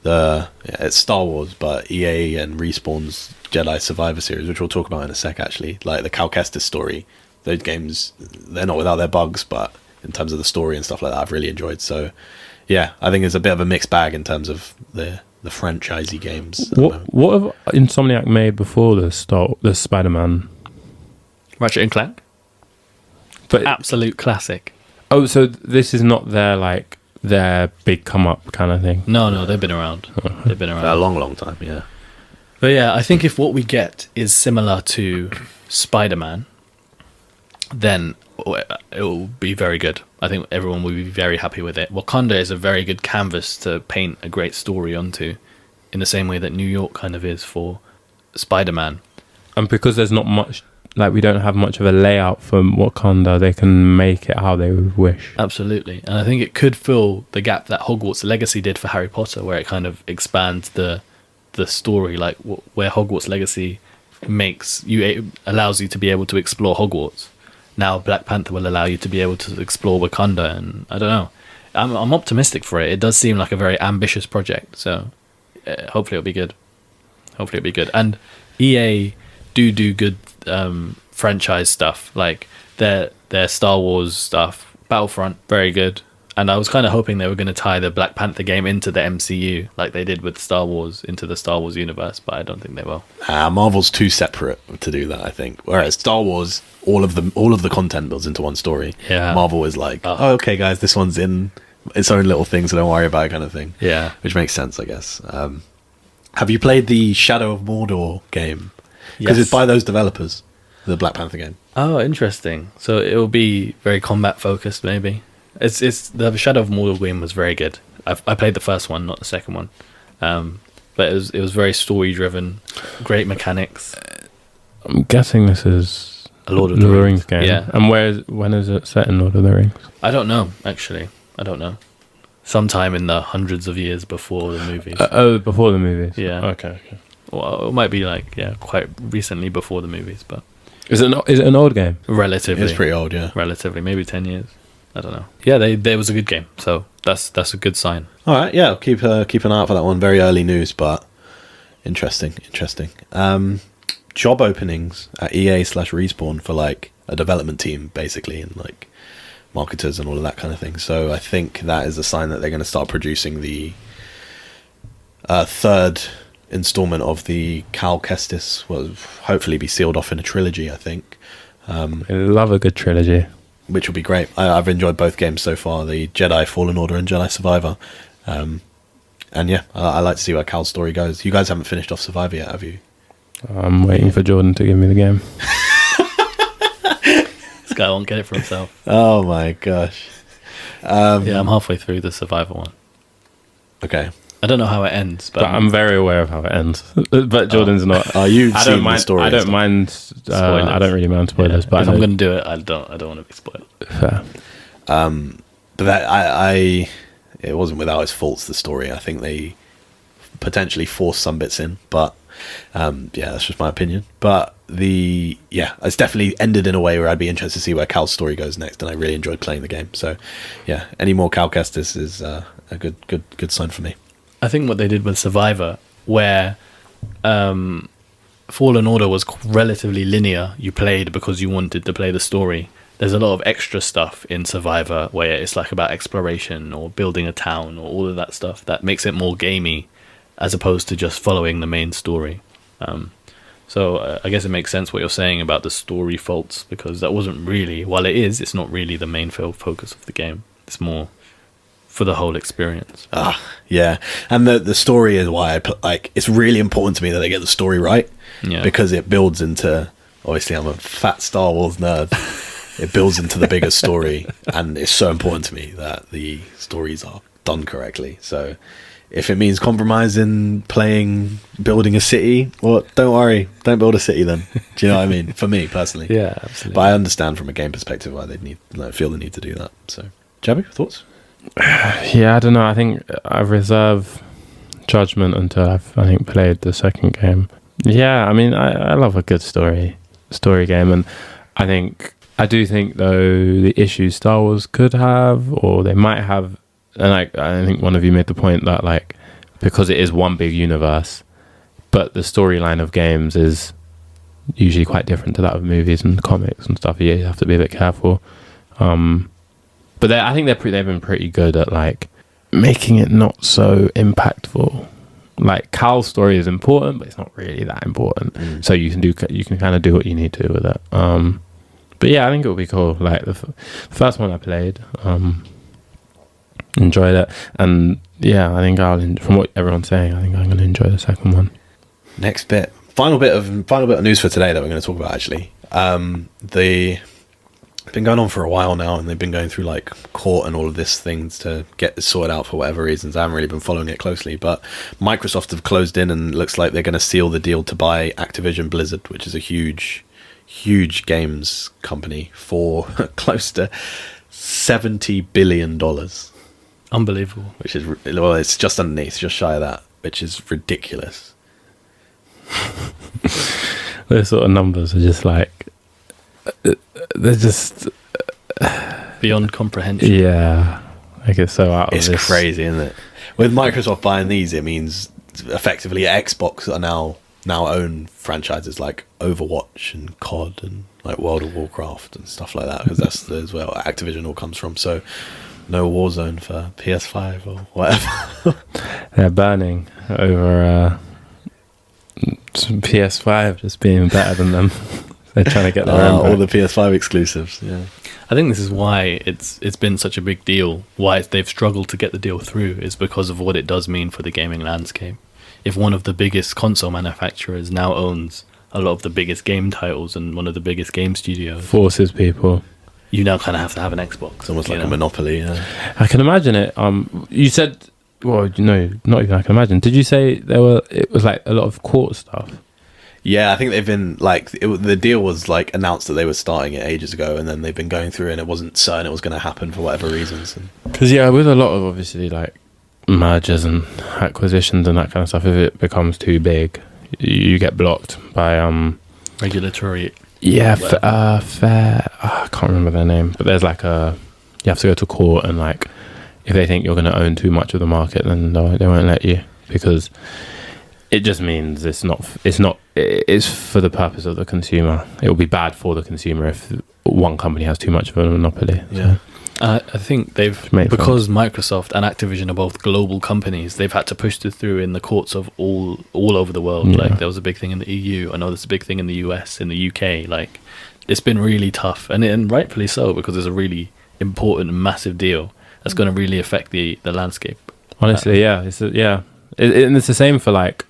it's Star Wars, but EA and Respawn's Jedi Survivor Series, which we'll talk about in a sec. Actually, like the Cal Kestis story, those games, they're not without their bugs, but in terms of the story and stuff like that, I've really enjoyed. So yeah, I think it's a bit of a mixed bag in terms of the franchisey games. What have Insomniac made before the Spider-Man? Ratchet and Clank, but absolute classic. Oh, so this is not their big come up kind of thing. No, they've been around. They've been around for a long time. Yeah, but yeah, I think if what we get is similar to Spider-Man, then it will be very good. I think everyone will be very happy with it. Wakanda is a very good canvas to paint a great story onto, in the same way that New York kind of is for Spider-Man. And because there's not much like we don't have much of a layout for Wakanda, they can make it how they would wish. Absolutely. And I think it could fill the gap that Hogwarts Legacy did for Harry Potter, where it kind of expands the story, like where Hogwarts Legacy allows you to be able to explore Hogwarts. Now Black Panther will allow you to be able to explore Wakanda, and I don't know. I'm optimistic for it. It does seem like a very ambitious project, so hopefully it'll be good. And EA do good franchise stuff, like their Star Wars stuff. Battlefront, very good. And I was kind of hoping they were going to tie the Black Panther game into the MCU, like they did with Star Wars, into the Star Wars universe, but I don't think they will. Marvel's too separate to do that, I think. Whereas Star Wars, all of the content builds into one story. Yeah. Marvel is like, oh, okay, guys, this one's in its own little thing, so don't worry about it, kind of thing. Yeah. Which makes sense, I guess. Have you played the Shadow of Mordor game? Because Yes. it's by those developers, the Black Panther game. Oh, interesting. So it will be very combat focused, maybe. It's the Shadow of Mordor game was very good. I played the first one, not the second one, but it was very story driven, great mechanics. I'm guessing this is A Lord of the Rings game. Yeah. And when is it set in Lord of the Rings? I don't know, actually. I don't know. Sometime in the hundreds of years before the movies. Before the movies. Yeah. Okay. Well, it might be like quite recently before the movies, but Is it an old game? relatively. It's pretty old, yeah. Relatively, maybe 10 years. I don't know. Yeah, they was a good game, so that's a good sign. All right, yeah, I'll keep an eye out for that one. Very early news, but interesting. Job openings at EA/Respawn for like a development team, basically, and like marketers and all of that kind of thing. So I think that is a sign that they're going to start producing the third installment of the Cal Kestis. Will hopefully be sealed off in a trilogy, I think. I love a good trilogy. Which will be great. I've enjoyed both games so far, the Jedi Fallen Order and Jedi Survivor. And yeah, I like to see where Cal's story goes. You guys haven't finished off Survivor yet, have you? I'm waiting for Jordan to give me the game. This guy won't get it for himself. Oh my gosh. Yeah, I'm halfway through the Survivor one. Okay. I don't know how it ends, but I'm very aware of how it ends. But Jordan's not. You've I seen don't mind. the story. I don't mind. I don't really mind spoilers. yeah, But if I'm going to do it, I don't want to be spoiled. fair. But that it wasn't without its faults, the story. I think they potentially forced some bits in, but yeah, that's just my opinion. But it's definitely ended in a way where I'd be interested to see where Cal's story goes next, and I really enjoyed playing the game. So yeah, any more Cal Kestis is a good sign for me. I think what they did with Survivor, where Fallen Order was relatively linear, you played because you wanted to play the story. There's a lot of extra stuff in Survivor where it's like about exploration or building a town or all of that stuff that makes it more gamey as opposed to just following the main story. So I guess it makes sense what you're saying about the story faults, because that wasn't really, while it's not really the main focus of the game. It's more for the whole experience. Yeah, and the story is why I put, like, it's really important to me that they get the story right, because it builds into, obviously I'm a fat Star Wars nerd, it builds into the bigger story, and it's so important to me that the stories are done correctly. So if it means compromising building a city, well, don't worry, don't build a city then. Do you know what I mean? For me personally. Yeah, absolutely. But I understand from a game perspective why they feel the need to do that. So Jabby, thoughts? Yeah, I don't know. I think I reserve judgment until I've played the second game. Yeah, I mean, I love a good story game, and I do think though the issues Star Wars could have, or they might have, and I think one of you made the point that, like, because it is one big universe, but the storyline of games is usually quite different to that of movies and comics and stuff. You have to be a bit careful. But I think they've been pretty good at, like, making it not so impactful. Like, Cal's story is important, but it's not really that important. So you can kind of do what you need to with it. But yeah, I think it would be cool. Like the first one I played, enjoyed it, and yeah, I think from what everyone's saying, I think I'm going to enjoy the second one. Next bit, final bit of news for today that we're going to talk about. Actually, it's been going on for a while now, and they've been going through like court and all of this things to get this sorted out for whatever reasons. I haven't really been following it closely, but Microsoft have closed in, and it looks like they're going to seal the deal to buy Activision Blizzard, which is a huge huge games company for close to $70 billion, Unbelievable. which is, well, it's just underneath, just shy of that, which is ridiculous. Those sort of numbers are just like, they're just, Beyond comprehension. yeah, like it's so out of It's this. crazy, isn't it? With Microsoft buying these, it means effectively Xbox are now own franchises like Overwatch and COD and like World of Warcraft and stuff like that, because that's where Activision all comes from. So no Warzone for PS5 or whatever. They're burning over some PS5 just being better than them. They're trying to get their own all the back. PS5 exclusives. Yeah, I think this is why it's been such a big deal. Why they've struggled to get the deal through is because of what it does mean for the gaming landscape. If one of the biggest console manufacturers now owns a lot of the biggest game titles and one of the biggest game studios, Forces people. you now kind of have to have an Xbox. it's almost you like know? a monopoly. Yeah. I can imagine it. You said, well, no, not even I can imagine. Did you say it was like a lot of court stuff? Yeah, I think they've been like the deal was like announced that they were starting it ages ago, and then they've been going through, and it wasn't certain it was going to happen for whatever reasons. And Because yeah, with a lot of obviously like mergers and acquisitions and that kind of stuff, if it becomes too big, you get blocked by Regulatory. yeah, Whatever. fair. I can't remember their name, but there's like you have to go to court, and like if they think you're going to own too much of the market, then they won't let you, because it just means it's for the purpose of the consumer. It will be bad for the consumer if one company has too much of a monopoly. yeah, I think they've, Made because Microsoft and Activision are both global companies, they've had to push this through in the courts of all over the world. Yeah. Like there was a big thing in the EU. I know there's a big thing in the US, in the UK. Like it's been really tough, and rightfully so, because it's a really important and massive deal that's going to really affect the landscape. Honestly, yeah, and it's the same for like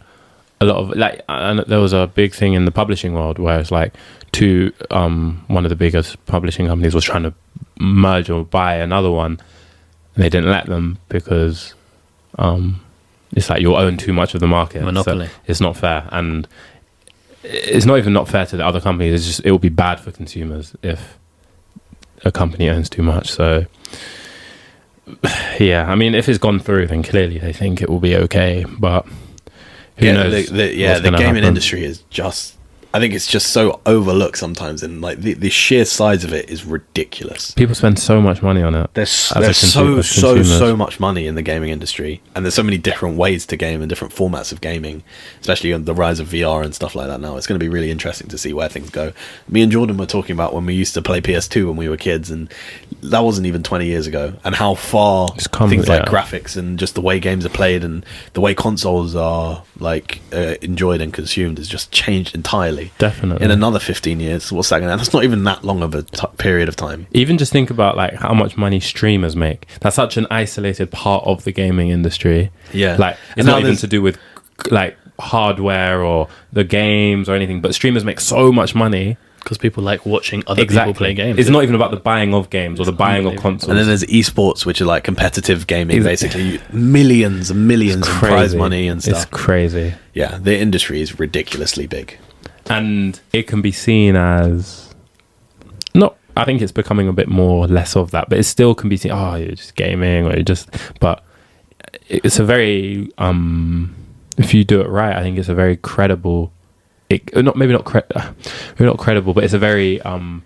a lot of like. And there was a big thing in the publishing world where it's like one of the biggest publishing companies was trying to merge or buy another one, and they didn't let them because it's like you'll own too much of the market. Monopoly. So it's not fair, and it's not even not fair to the other companies. It's just it will be bad for consumers if a company owns too much. So yeah, I mean, if it's gone through, then clearly they think it will be okay, but who knows? the what's gonna gaming happen. industry is just. I think it's just so overlooked sometimes, and like the sheer size of it is ridiculous. People spend so much money on it. There's as consumers. so much money in the gaming industry, and there's so many different ways to game and different formats of gaming, especially on the rise of VR and stuff like that now. It's going to be really interesting to see where things go. Me and Jordan were talking about when we used to play PS2 when we were kids, and that wasn't even 20 years ago, and how far It's come, things like yeah. graphics and just the way games are played and the way consoles are like enjoyed and consumed has just changed entirely. Definitely. In another 15 years, what's that going to? That's not even that long of a period of time. Even just think about like how much money streamers make. That's such an isolated part of the gaming industry. Yeah. Like And it's now not even there's- to do with like hardware or the games or anything, but streamers make so much money. Because people like watching other people play games. It's not even about the buying of games or the buying of unbelievable. consoles. And then there's esports, which are like competitive gaming, It's- basically millions and millions It's in prize crazy. money and It's stuff. crazy. Yeah, the industry is ridiculously big. And it can be seen as not, I think it's becoming a bit more less of that, but it still can be seen, oh, you're just gaming or you're just, but it's a very if you do it right, I think it's a very credible, maybe not credible, but it's a very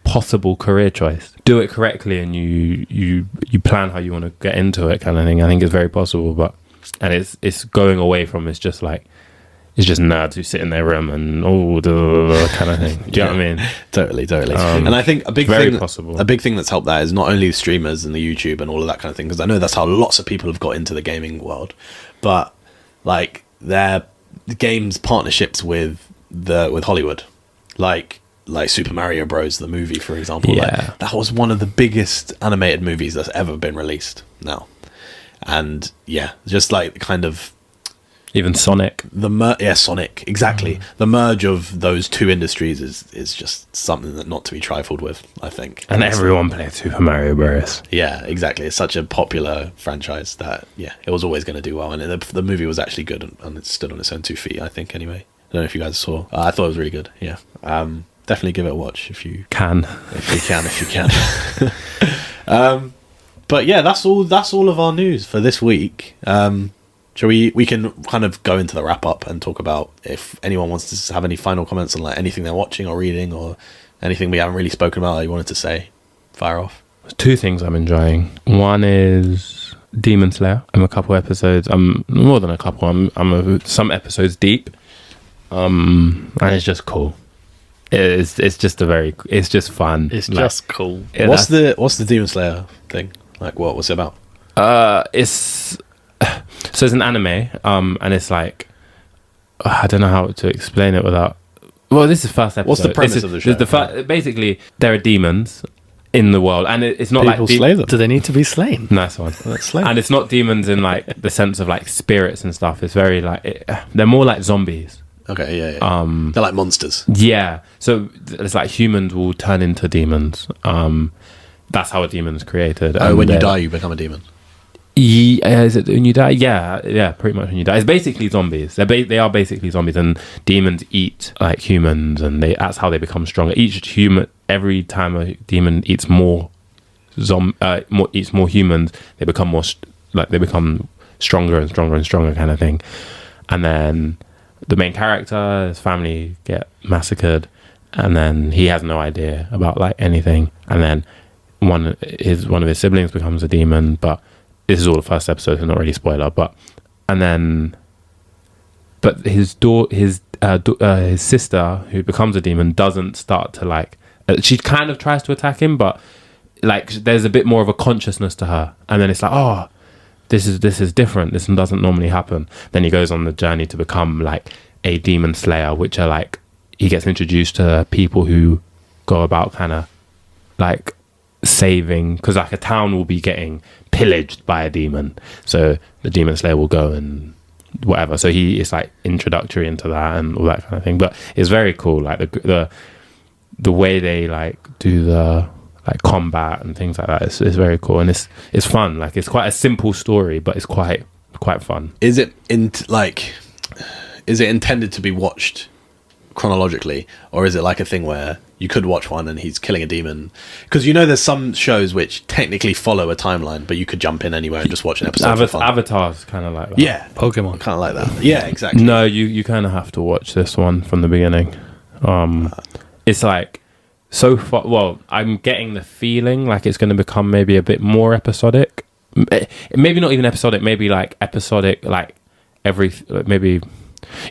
possible career choice. Do it correctly and you plan how you want to get into it, kind of thing. I think it's very possible, but and it's going away from it's just nerds who sit in their room and kind of thing. Do you know what I mean? Totally. And I think a big very thing, possible. a big thing that's helped that is not only the streamers and the YouTube and all of that kind of thing, because I know that's how lots of people have got into the gaming world, but like their games partnerships with Hollywood, like Super Mario Bros. The movie, for example. Yeah. Like, that was one of the biggest animated movies that's ever been released now. And yeah, just like kind of Even Sonic. Sonic, exactly. The merge of those two industries is just something that not to be trifled with, I think. And everyone played Super Mario Bros. Yeah, exactly. It's such a popular franchise that it was always going to do well, and the movie was actually good, and it stood on its own 2 feet, I think. Anyway, I don't know if you guys saw. I thought it was really good. Yeah. definitely give it a watch if you can. If you can. But yeah, that's all of our news for this week. Shall we can kind of go into the wrap up and talk about if anyone wants to have any final comments on like anything they're watching or reading or anything we haven't really spoken about that you wanted to say. Fire off. There's two things I'm enjoying. One is Demon Slayer. I'm a couple episodes. I'm more than a couple. I'm some episodes deep. And it's just cool. It's just fun. It's like, just cool. Yeah, what's the Demon Slayer thing? Like what's it about? It's an anime, and it's like I don't know how to explain it without. Well, this is the first episode. What's the premise of the show? Basically, there are demons in the world, and it's not People like slay them. Do they need to be slain? Nice one. Let's slay. And it's not demons in like the sense of like spirits and stuff. It's very like they're more like zombies. Okay, yeah. They're like monsters. Yeah. So it's like humans will turn into demons. That's how a demon's created. Oh, when you die, you become a demon. Is it when you die? Yeah, pretty much when you die. It's basically zombies. They are basically zombies, and demons eat like humans, and that's how they become stronger. Every time a demon eats more humans, they become they become stronger and stronger and stronger, kind of thing. And then the main character, his family get massacred, and then he has no idea about like anything. And then one of his siblings becomes a demon, but this is all the first episode, so not really spoiler. But his sister, who becomes a demon, doesn't start to like. She kind of tries to attack him, but like there's a bit more of a consciousness to her, and then it's like, oh, this is different. This doesn't normally happen. Then he goes on the journey to become like a demon slayer, which are like he gets introduced to people who go about kind of like saving, because like a town will be getting pillaged by a demon, so the demon slayer will go and whatever. So it's like introductory into that and all that kind of thing. But it's very cool, like the way they like do the like combat and things like that. It's very cool, and it's fun. Like it's quite a simple story, but it's quite fun. Is it intended to be watched chronologically, or is it like a thing where you could watch one and he's killing a demon? Because there's some shows which technically follow a timeline, but you could jump in anywhere and just watch an episode for fun. Avatar's kind of like that. Yeah, Pokemon kind of like that. Yeah, exactly. No, you kind of have to watch this one from the beginning. It's like so far. Well, I'm getting the feeling like it's going to become maybe a bit more episodic. Maybe not even episodic. Maybe like episodic, like maybe.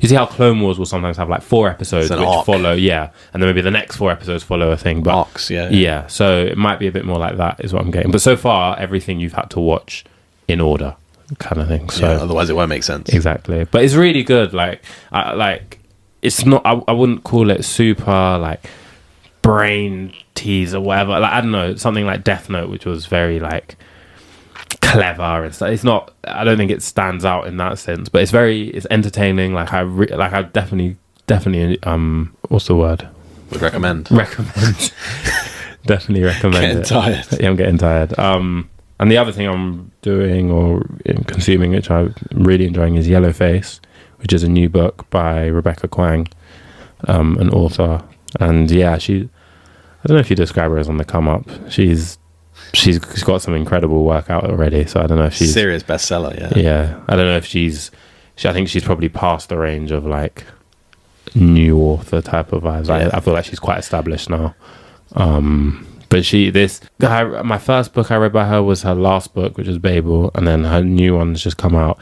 You see how Clone Wars will sometimes have like 4 episodes which arc. follow, yeah, and then maybe the next 4 episodes follow a thing. But arcs, yeah. Yeah, so it might be a bit more like that, is what I'm getting. But so far, everything you've had to watch in order, kind of thing. So otherwise, it won't make sense. Exactly, but it's really good. It's not. I wouldn't call it super like brain tease or whatever. Like I don't know, something like Death Note, which was very like clever and stuff. It's not. I don't think it stands out in that sense, but it's entertaining. Like I definitely. What's the word? Would recommend. Definitely recommend. Getting tired. Yeah, I'm getting tired. And the other thing I'm doing or consuming, which I'm really enjoying, is Yellowface, which is a new book by Rebecca Kuang, an author. And yeah, I don't know if you describe her as on the come up. She's got some incredible work out already. So I don't know if she's serious bestseller. Yeah. Yeah. I don't know if I think she's probably past the range of like new author type of vibes. Yeah. I feel like she's quite established now. But my first book I read by her was her last book, which was Babel, and then her new one's just come out,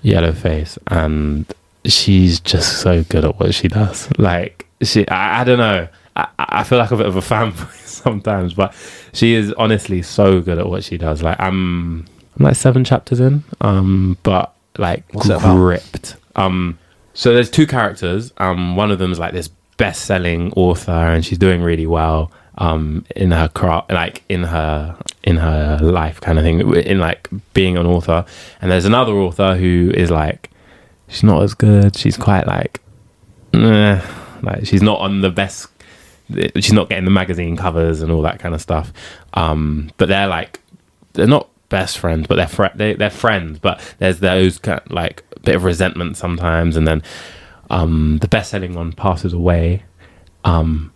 Yellowface, and she's just so good at what she does. Like I don't know. I feel like a bit of a fanboy sometimes, but she is honestly so good at what she does. Like I'm like 7 chapters in, but like gripped. So there's 2 characters. One of them is like this best-selling author, and she's doing really well in her craft, like in her life, kind of thing, in like being an author. And there's another author who is like, she's not as good. She's quite like she's not on the best. She's not getting the magazine covers and all that kind of stuff. But they're not best friends, but they're friends. But there's those kind of, like a bit of resentment sometimes, and then the best-selling one passes away, and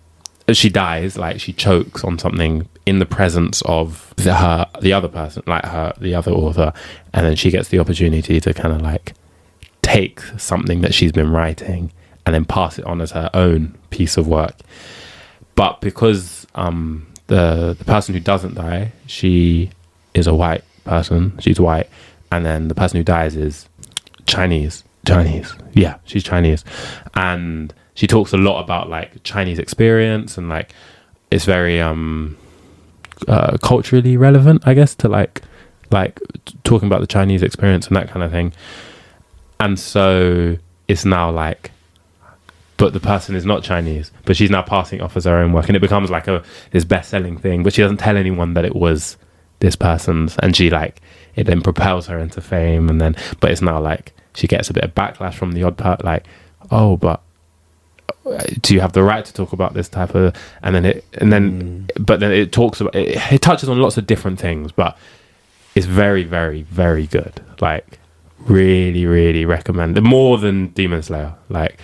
she dies, like she chokes on something in the presence of the other person, like the other author, and then she gets the opportunity to kind of like take something that she's been writing and then pass it on as her own piece of work. But because the person who doesn't die, she is a white person, she's white, and then the person who dies is Chinese. Yeah, she's Chinese, and she talks a lot about like Chinese experience, and like it's very culturally relevant, I guess, to like talking about the Chinese experience and that kind of thing. And so it's now like, but the person is not Chinese, but she's now passing it off as her own work, and it becomes like this best-selling thing, but she doesn't tell anyone that it was this person's, and she like, it then propels her into fame, and then, but it's now like she gets a bit of backlash from the odd part, like, oh, but do you have the right to talk about this type of, but then it talks about it touches on lots of different things, but it's very, very, very good. Like, really, really recommend it, more than Demon Slayer. Like,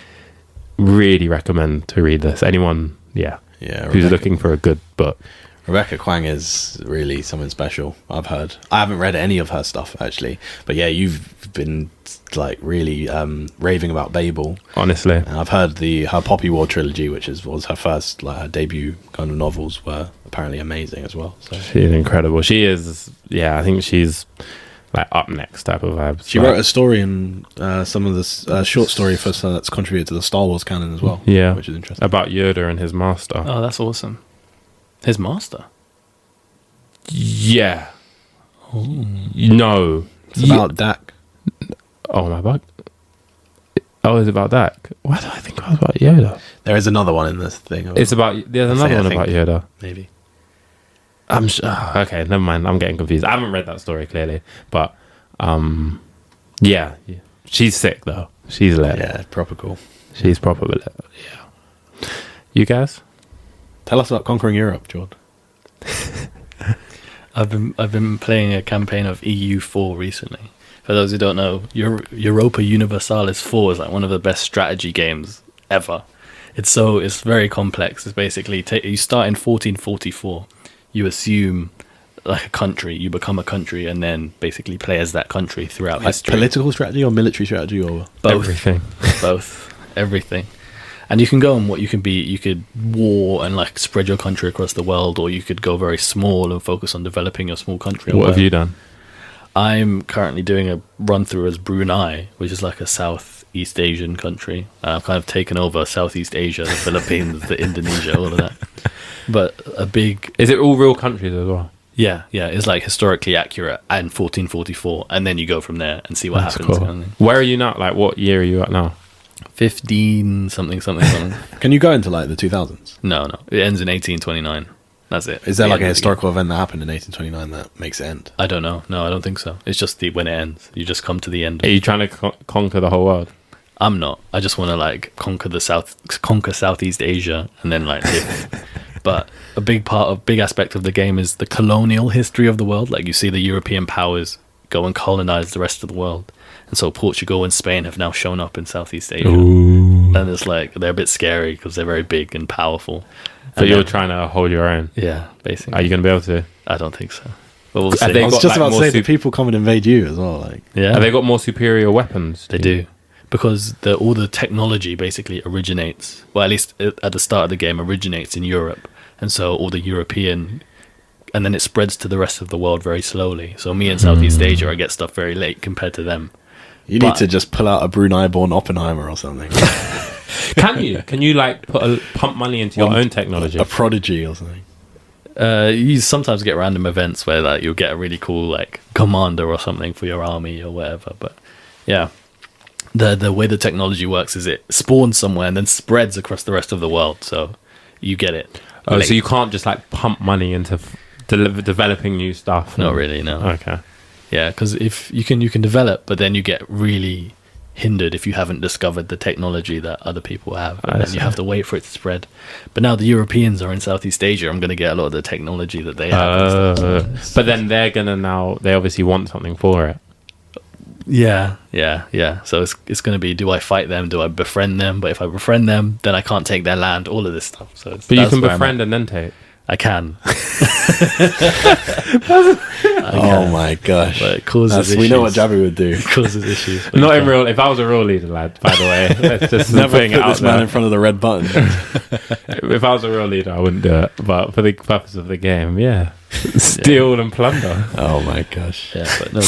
really recommend to read this. Anyone who's looking for a good book. Rebecca Kwang is really something special, I've heard. I haven't read any of her stuff, actually. But yeah, you've been like really raving about Babel. Honestly. And I've heard her Poppy War trilogy, which was her first, like her debut kind of novels, were apparently amazing as well. So she's incredible. She is, I think she's like up next type of vibes. She wrote a story in some of this short story for that's contributed to the Star Wars canon as well. Yeah. Which is interesting. About Yoda and his master. Oh, that's awesome. His master? Yeah. Ooh. No. It's about Dak. Oh, my bug. Oh, it's about Dak. Why do I think it was about Yoda? There is another one in this thing. There's another one about Yoda. Maybe. I'm sure. Okay, never mind. I'm getting confused. I haven't read that story clearly, but yeah. She's sick though. She's lit. Yeah, proper cool. She's proper lit. Yeah. You guys? Tell us about Conquering Europe, Jordan. I've been playing a campaign of EU4 recently. For those who don't know, Europa Universalis 4 is like one of the best strategy games ever. It's very complex. It's basically you start in 1444. You assume like a country, you become a country, and then basically play as that country throughout like history. Political strategy or military strategy or both? Everything. Both. Everything. And you can go on what you can be. You could war and like spread your country across the world, or you could go very small and focus on developing your small country. What have you done? I'm currently doing a run through as Brunei, which is like a Southeast Asian country. I've kind of taken over Southeast Asia, the Philippines, the Indonesia, all of that. But is it all real countries as well? Yeah, it's like historically accurate and 1444, and then you go from there and see what happens. Cool. Kind of. Where are you now? Like, what year are you at now? 15 something. Can you go into like the 2000s? No, it ends in 1829. That's it. Is there like a historical event that happened in 1829 that makes it end? I don't know. No, I don't think so. It's just when it ends. You just come to the end. Are you trying to conquer the whole world? I'm not. I just want to like conquer Southeast Asia and then like live. But a big aspect of the game is the colonial history of the world. Like you see the European powers go and colonize the rest of the world. And so Portugal and Spain have now shown up in Southeast Asia. Ooh. And it's like, they're a bit scary because they're very big and powerful. So you're trying to hold your own? Yeah, basically. Are you going to be able to? I don't think so. But we'll see. I was just about to say that people come and invade you as well. Like, yeah. Have they got more superior weapons? They do. Because all the technology basically originates, well, at least at the start of the game, originates in Europe. And so all the European, and then it spreads to the rest of the world very slowly. So me in Southeast Asia, I get stuff very late compared to them. You need to just pull out a Brunei-born Oppenheimer or something. Can you like pump money into your own technology? A prodigy or something. You sometimes get random events where like you'll get a really cool like commander or something for your army or whatever. But yeah, the way the technology works is it spawns somewhere and then spreads across the rest of the world. So you get it. Oh, so you can't just like pump money into developing new stuff? Not really, no. Okay. Yeah, because if you can develop, but then you get really hindered if you haven't discovered the technology that other people have, and then you have to wait for it to spread. But now the Europeans are in Southeast Asia, I'm going to get a lot of the technology that they have. But then they're going to they obviously want something for it. Yeah. So it's going to be, do I fight them? Do I befriend them? But if I befriend them, then I can't take their land. All of this stuff. So, But you can befriend and then take. I can. Oh my gosh! But it causes issues. We know what Jabby would do. It causes issues. Not in real. If I was a real leader, lad. By the way, let's just Never putting it put out this man there. in front of the red button. If I was a real leader, I wouldn't do it. But for the purpose of the game, yeah, steal and plunder. Oh my gosh! Yeah, but no.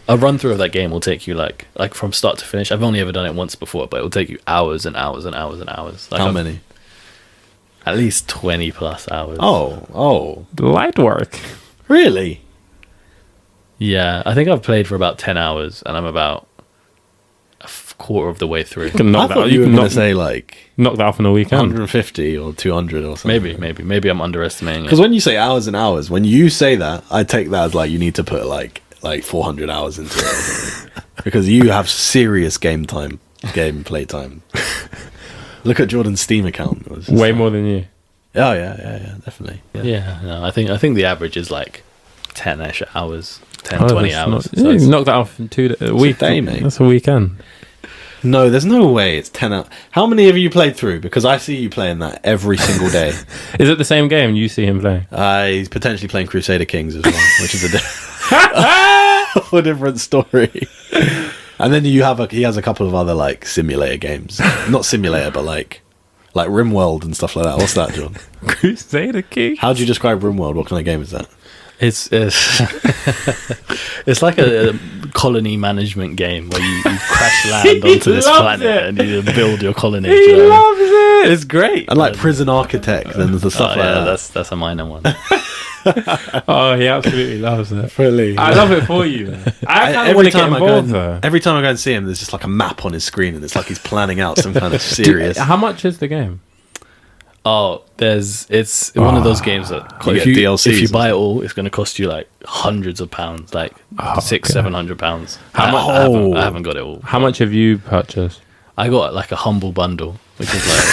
A run through of that game will take you like from start to finish. I've only ever done it once before, but it will take you hours and hours and hours and hours. Like How many? At least 20 plus hours. Oh, Light work. really? Yeah, I think I've played for about 10 hours, and I'm about a quarter of the way through. You can knock I that. thought You you were can going to say like knock that off in a weekend. 150 or 200 or something. Maybe I'm underestimating Because it. when you say hours and hours, when you say that, I take that as like you need to put like 400 hours into it. Because you have serious gameplay time. Look at Jordan's Steam account. It was just Way like- more than you. Oh yeah, definitely. Yeah, no, I think the average is like 10-ish hours, 20 that's hours. not- So yeah, you it's- can knock that off in a week. day, mate. That's a weekend. No, there's no way it's 10 hours. How many have you played through? Because I see you playing that every single day. Is it the same game you see him playing? He's potentially playing Crusader Kings as well, which is a different story. And then he has a couple of other like simulator games. Not simulator, but like RimWorld and stuff like that. What's that, John? Crusader King. How do you describe RimWorld? What kind of game is that? It's it's like a colony management game where you crash land onto this loves planet it. and you build your colony. He you know? loves it. It's great. And like Prison Architect and the stuff like that. That's a minor one. Oh, he absolutely loves it. Fully. I love it for you. Man. I kind of want Every to get time involved though. every time I go and see him, there's just like a map on his screen, and it's like he's planning out some kind of serious. How much is the game? Oh, it's one of those games that You if get DLCs if you and buy it all, it's going to cost you like hundreds of pounds, like £600-700. I haven't got it all. How much have you purchased? I got like a humble bundle, which is like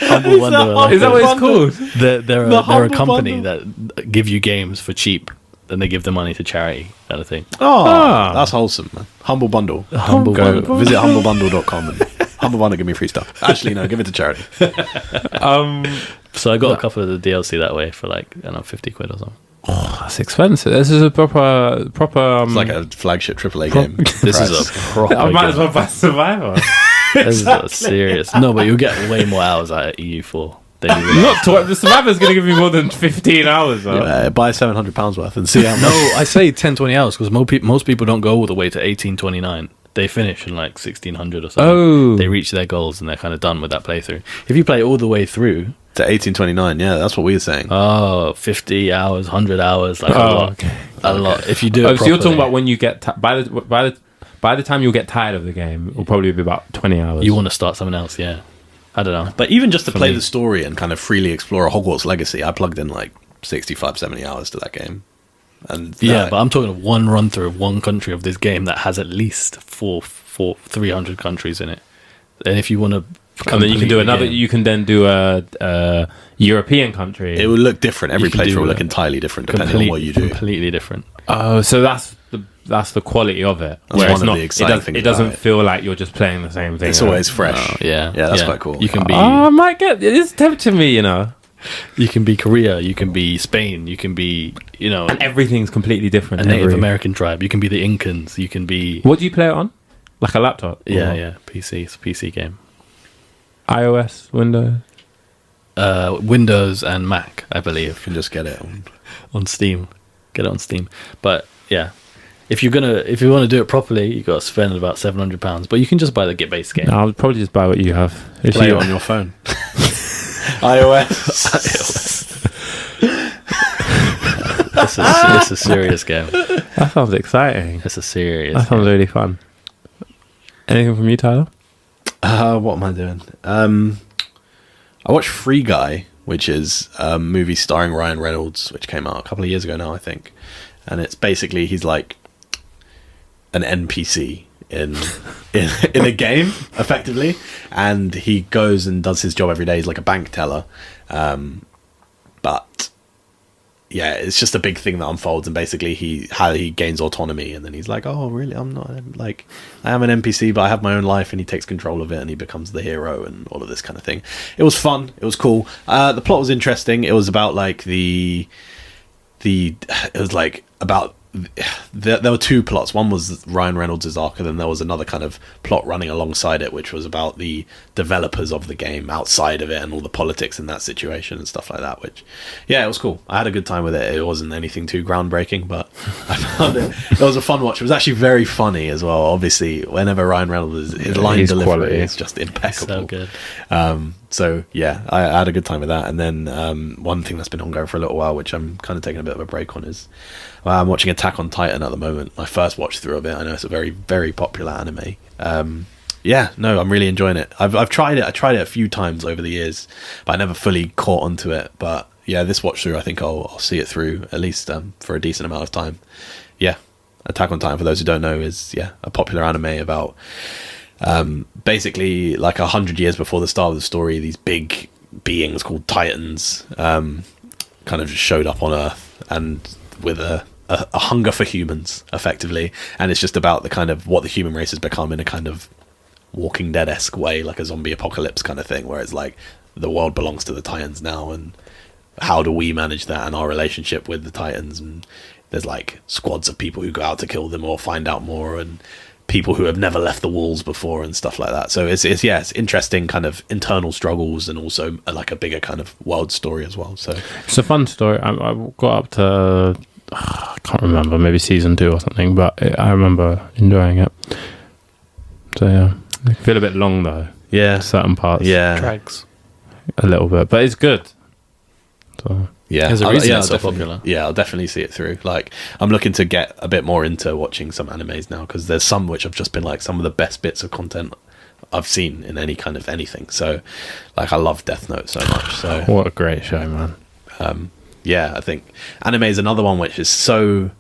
humble bundle. Like, Is that what it's called? they're a humble company that give you games for cheap, then they give the money to charity, kind of thing. Oh, that's wholesome, man. Humble Bundle. Humble Go Bundle. visit humblebundle.com and Humble Bundle give me free stuff. Actually, no, give it to charity. So I got a couple of the DLC that way for like, I don't know, 50 quid or something. Oh, that's expensive. This is a proper. It's like a flagship AAA game. This is a proper I might as game. well buy Survivor. This is a serious. No, but you'll get way more hours out of EU4 than you will. Not the Survivor's going to give me more than 15 hours. Though. Buy £700 worth and see how much. No, I say 10-20 hours because most people don't go all the way to 1829. They finish in like 1600 or something. Oh. They reach their goals and they're kind of done with that playthrough. If you play all the way through, To 1829, yeah, that's what we were saying. 50 hours, 100 hours, like a Oh, lot. okay. A lot. If you do it So you're talking properly, about when you get by the time you'll get tired of the game, it'll probably be about 20 hours. you want to start something else, yeah. I don't know. But even just to For play me. the story and kind of freely explore a Hogwarts Legacy, I plugged in like 65, 70 hours to that game. And Yeah, but I'm talking of one run through of one country of this game that has at least 300 countries in it. And if you want to, and then you can do another. You can then do a European country. it will look different. Every You can playthrough do will look a entirely different depending on what you do. Completely different. Oh, so that's the quality of it. That's Where one it's of not, the exciting things it doesn't about it. feel like you're just playing the same thing. It's always fresh. Oh, yeah, that's quite cool. You can be, I might get. It's tempting me, you know. you can be Korea, you can be Spain, you can be, you know, And everything's completely different. a Native American tribe. You can be the Incans. You can be, What do you play it on? Like a laptop? yeah, Or yeah, PC. It's a PC game. iOS, Windows. Windows and Mac, I believe, You can just get it. on Steam. Get it on Steam. But yeah, if you want to do it properly, you got to spend about £700. But you can just buy the Get Base game. No, I'll probably just buy what you have. If Play it you- on your phone. iOS. It's a serious game. That sounds exciting. It's a serious. That sounds really fun. Anything from you, Tyler? What am I doing? I watched Free Guy, which is a movie starring Ryan Reynolds, which came out a couple of years ago now, I think. And it's basically he's like an NPC in a game, effectively, and he goes and does his job every day. He's like a bank teller, but yeah, it's just a big thing that unfolds, and basically how he gains autonomy, and then he's like, oh really, I am an NPC, but I have my own life, and he takes control of it, and he becomes the hero, and all of this kind of thing. It was fun, it was cool. The plot was interesting. It was about like it was like about there were two plots. One was Ryan Reynolds' arc, and then there was another kind of plot running alongside it, which was about the developers of the game outside of it and all the politics in that situation and stuff like that, which, yeah, it was cool. I had a good time with it. It wasn't anything too groundbreaking, but I found it was a fun watch. It was actually very funny as well. Obviously, whenever Ryan Reynolds, his line delivery quality is just impeccable. So good. So yeah, I had a good time with that. And then one thing that's been ongoing for a little while, which I'm kind of taking a bit of a break on, is I'm watching Attack on Titan at the moment. My first watch through of it. I know it's a very, very popular anime. Yeah, no, I'm really enjoying it. I've tried it. I tried it a few times over the years, but I never fully caught onto it. But yeah, this watch through, I think I'll see it through at least for a decent amount of time. Yeah, Attack on Titan, for those who don't know, is a popular anime about basically like 100 years before the start of the story. These big beings called Titans kind of just showed up on Earth, and with a hunger for humans, effectively, and it's just about the kind of what the human race has become in a kind of Walking Dead-esque way, like a zombie apocalypse kind of thing, where it's like the world belongs to the Titans now, and how do we manage that and our relationship with the Titans. And there's like squads of people who go out to kill them or find out more, and people who have never left the walls before and stuff like that. So it's interesting kind of internal struggles, and also like a bigger kind of world story as well. So it's a fun story. I got up to I can't remember, maybe season 2 or something, but I remember enjoying it. So yeah, I feel a bit long though. Yeah, certain parts. Yeah, drags a little bit, but it's good. So yeah, there's a reason it's so popular. Yeah, I'll definitely see it through. Like, I'm looking to get a bit more into watching some animes now, because there's some which have just been like some of the best bits of content I've seen in any kind of anything. So, like, I love Death Note so much. So what a great show, man. Yeah, I think anime is another one which is so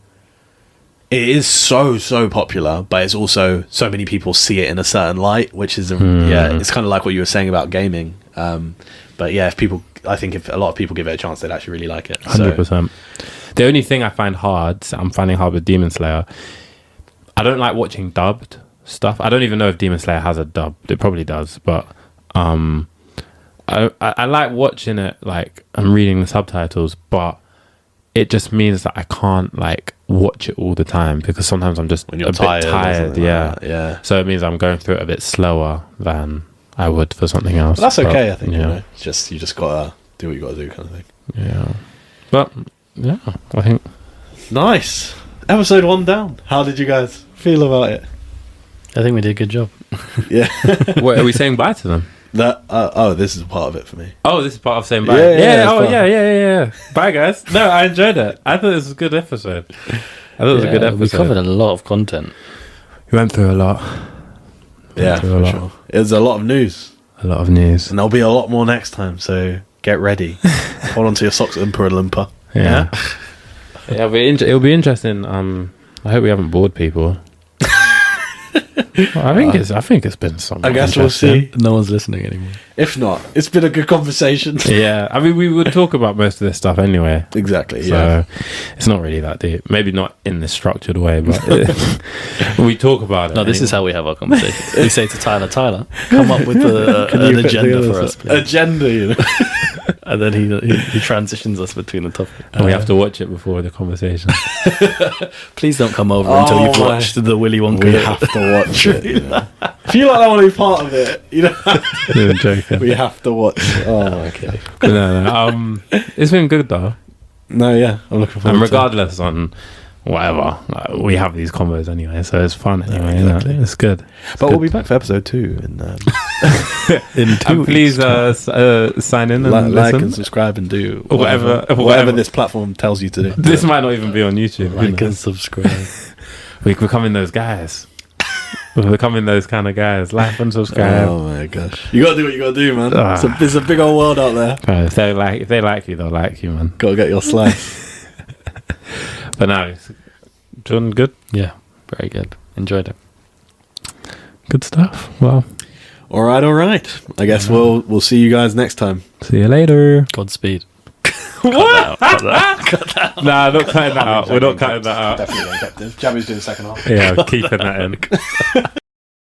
popular, but it's also so many people see it in a certain light, which is it's kind of like what you were saying about gaming. But yeah, if a lot of people give it a chance, they'd actually really like it. 100%. The only thing I'm finding hard with Demon Slayer, I don't like watching dubbed stuff. I don't even know if Demon Slayer has a dub. It probably does, but I like watching it, like, I'm reading the subtitles, but it just means that I can't like watch it all the time, because sometimes I'm just a bit tired. Yeah. So it means I'm going through it a bit slower than I would for something else. But that's okay, I think. Yeah. You know, you just gotta do what you gotta do, kind of thing. Yeah. But yeah, I think nice. Episode 1 down. How did you guys feel about it? I think we did a good job. Yeah. What, are we saying bye to them? This is part of it for me. Oh, this is part of saying bye. Yeah. Bye, guys. No, I enjoyed it. I thought this was a good episode. We covered a lot of content. We went through a lot. Yeah, for sure. It was a lot of news. A lot of news. And there'll be a lot more next time, so get ready. Hold on to your socks, Emperor Limper. Yeah. It'll be interesting. I hope we haven't bored people. Well, I think it's been something. I guess we'll see. No one's listening anymore. If not, it's been a good conversation. Yeah, I mean, we would talk about most of this stuff anyway. Exactly. So it's not really that deep. Maybe not in this structured way, but we talk about it. No, this is how we have our conversation. We say to Tyler, come up with an agenda for us, please. Agenda, you know. And then he transitions us between the topic. And we have to watch it before the conversation. Please don't come over until you've watched the Willy Wonka. We have to watch it. You know? If you like, I want to be part of it. You know, you're joking. We have to watch it. Oh, okay. No. It's been good though. No, yeah, I'm looking forward. And regardless on whatever, we have these combos anyway, so it's fun anyway. Exactly. It's good. But we'll be back for episode 2 in 2 weeks. Please sign in and like and subscribe and do whatever this platform tells you to do. This might not even be on YouTube. Like and subscribe. We're becoming those guys. We're becoming those kind of guys. Like and subscribe. Oh my gosh, you gotta do what you gotta do, man. There's a big old world out there. If they like you, they'll like you, man. Gotta get your slice. But no, Jordan, good. Yeah, very good. Enjoyed it. Good stuff. Well, all right. I guess we'll see you guys next time. See you later. Godspeed. What? out. Cut that. Nah, not cutting that out. We're not cutting that out. Definitely getting kept in. Jabby's doing the second half. Yeah, keeping that in.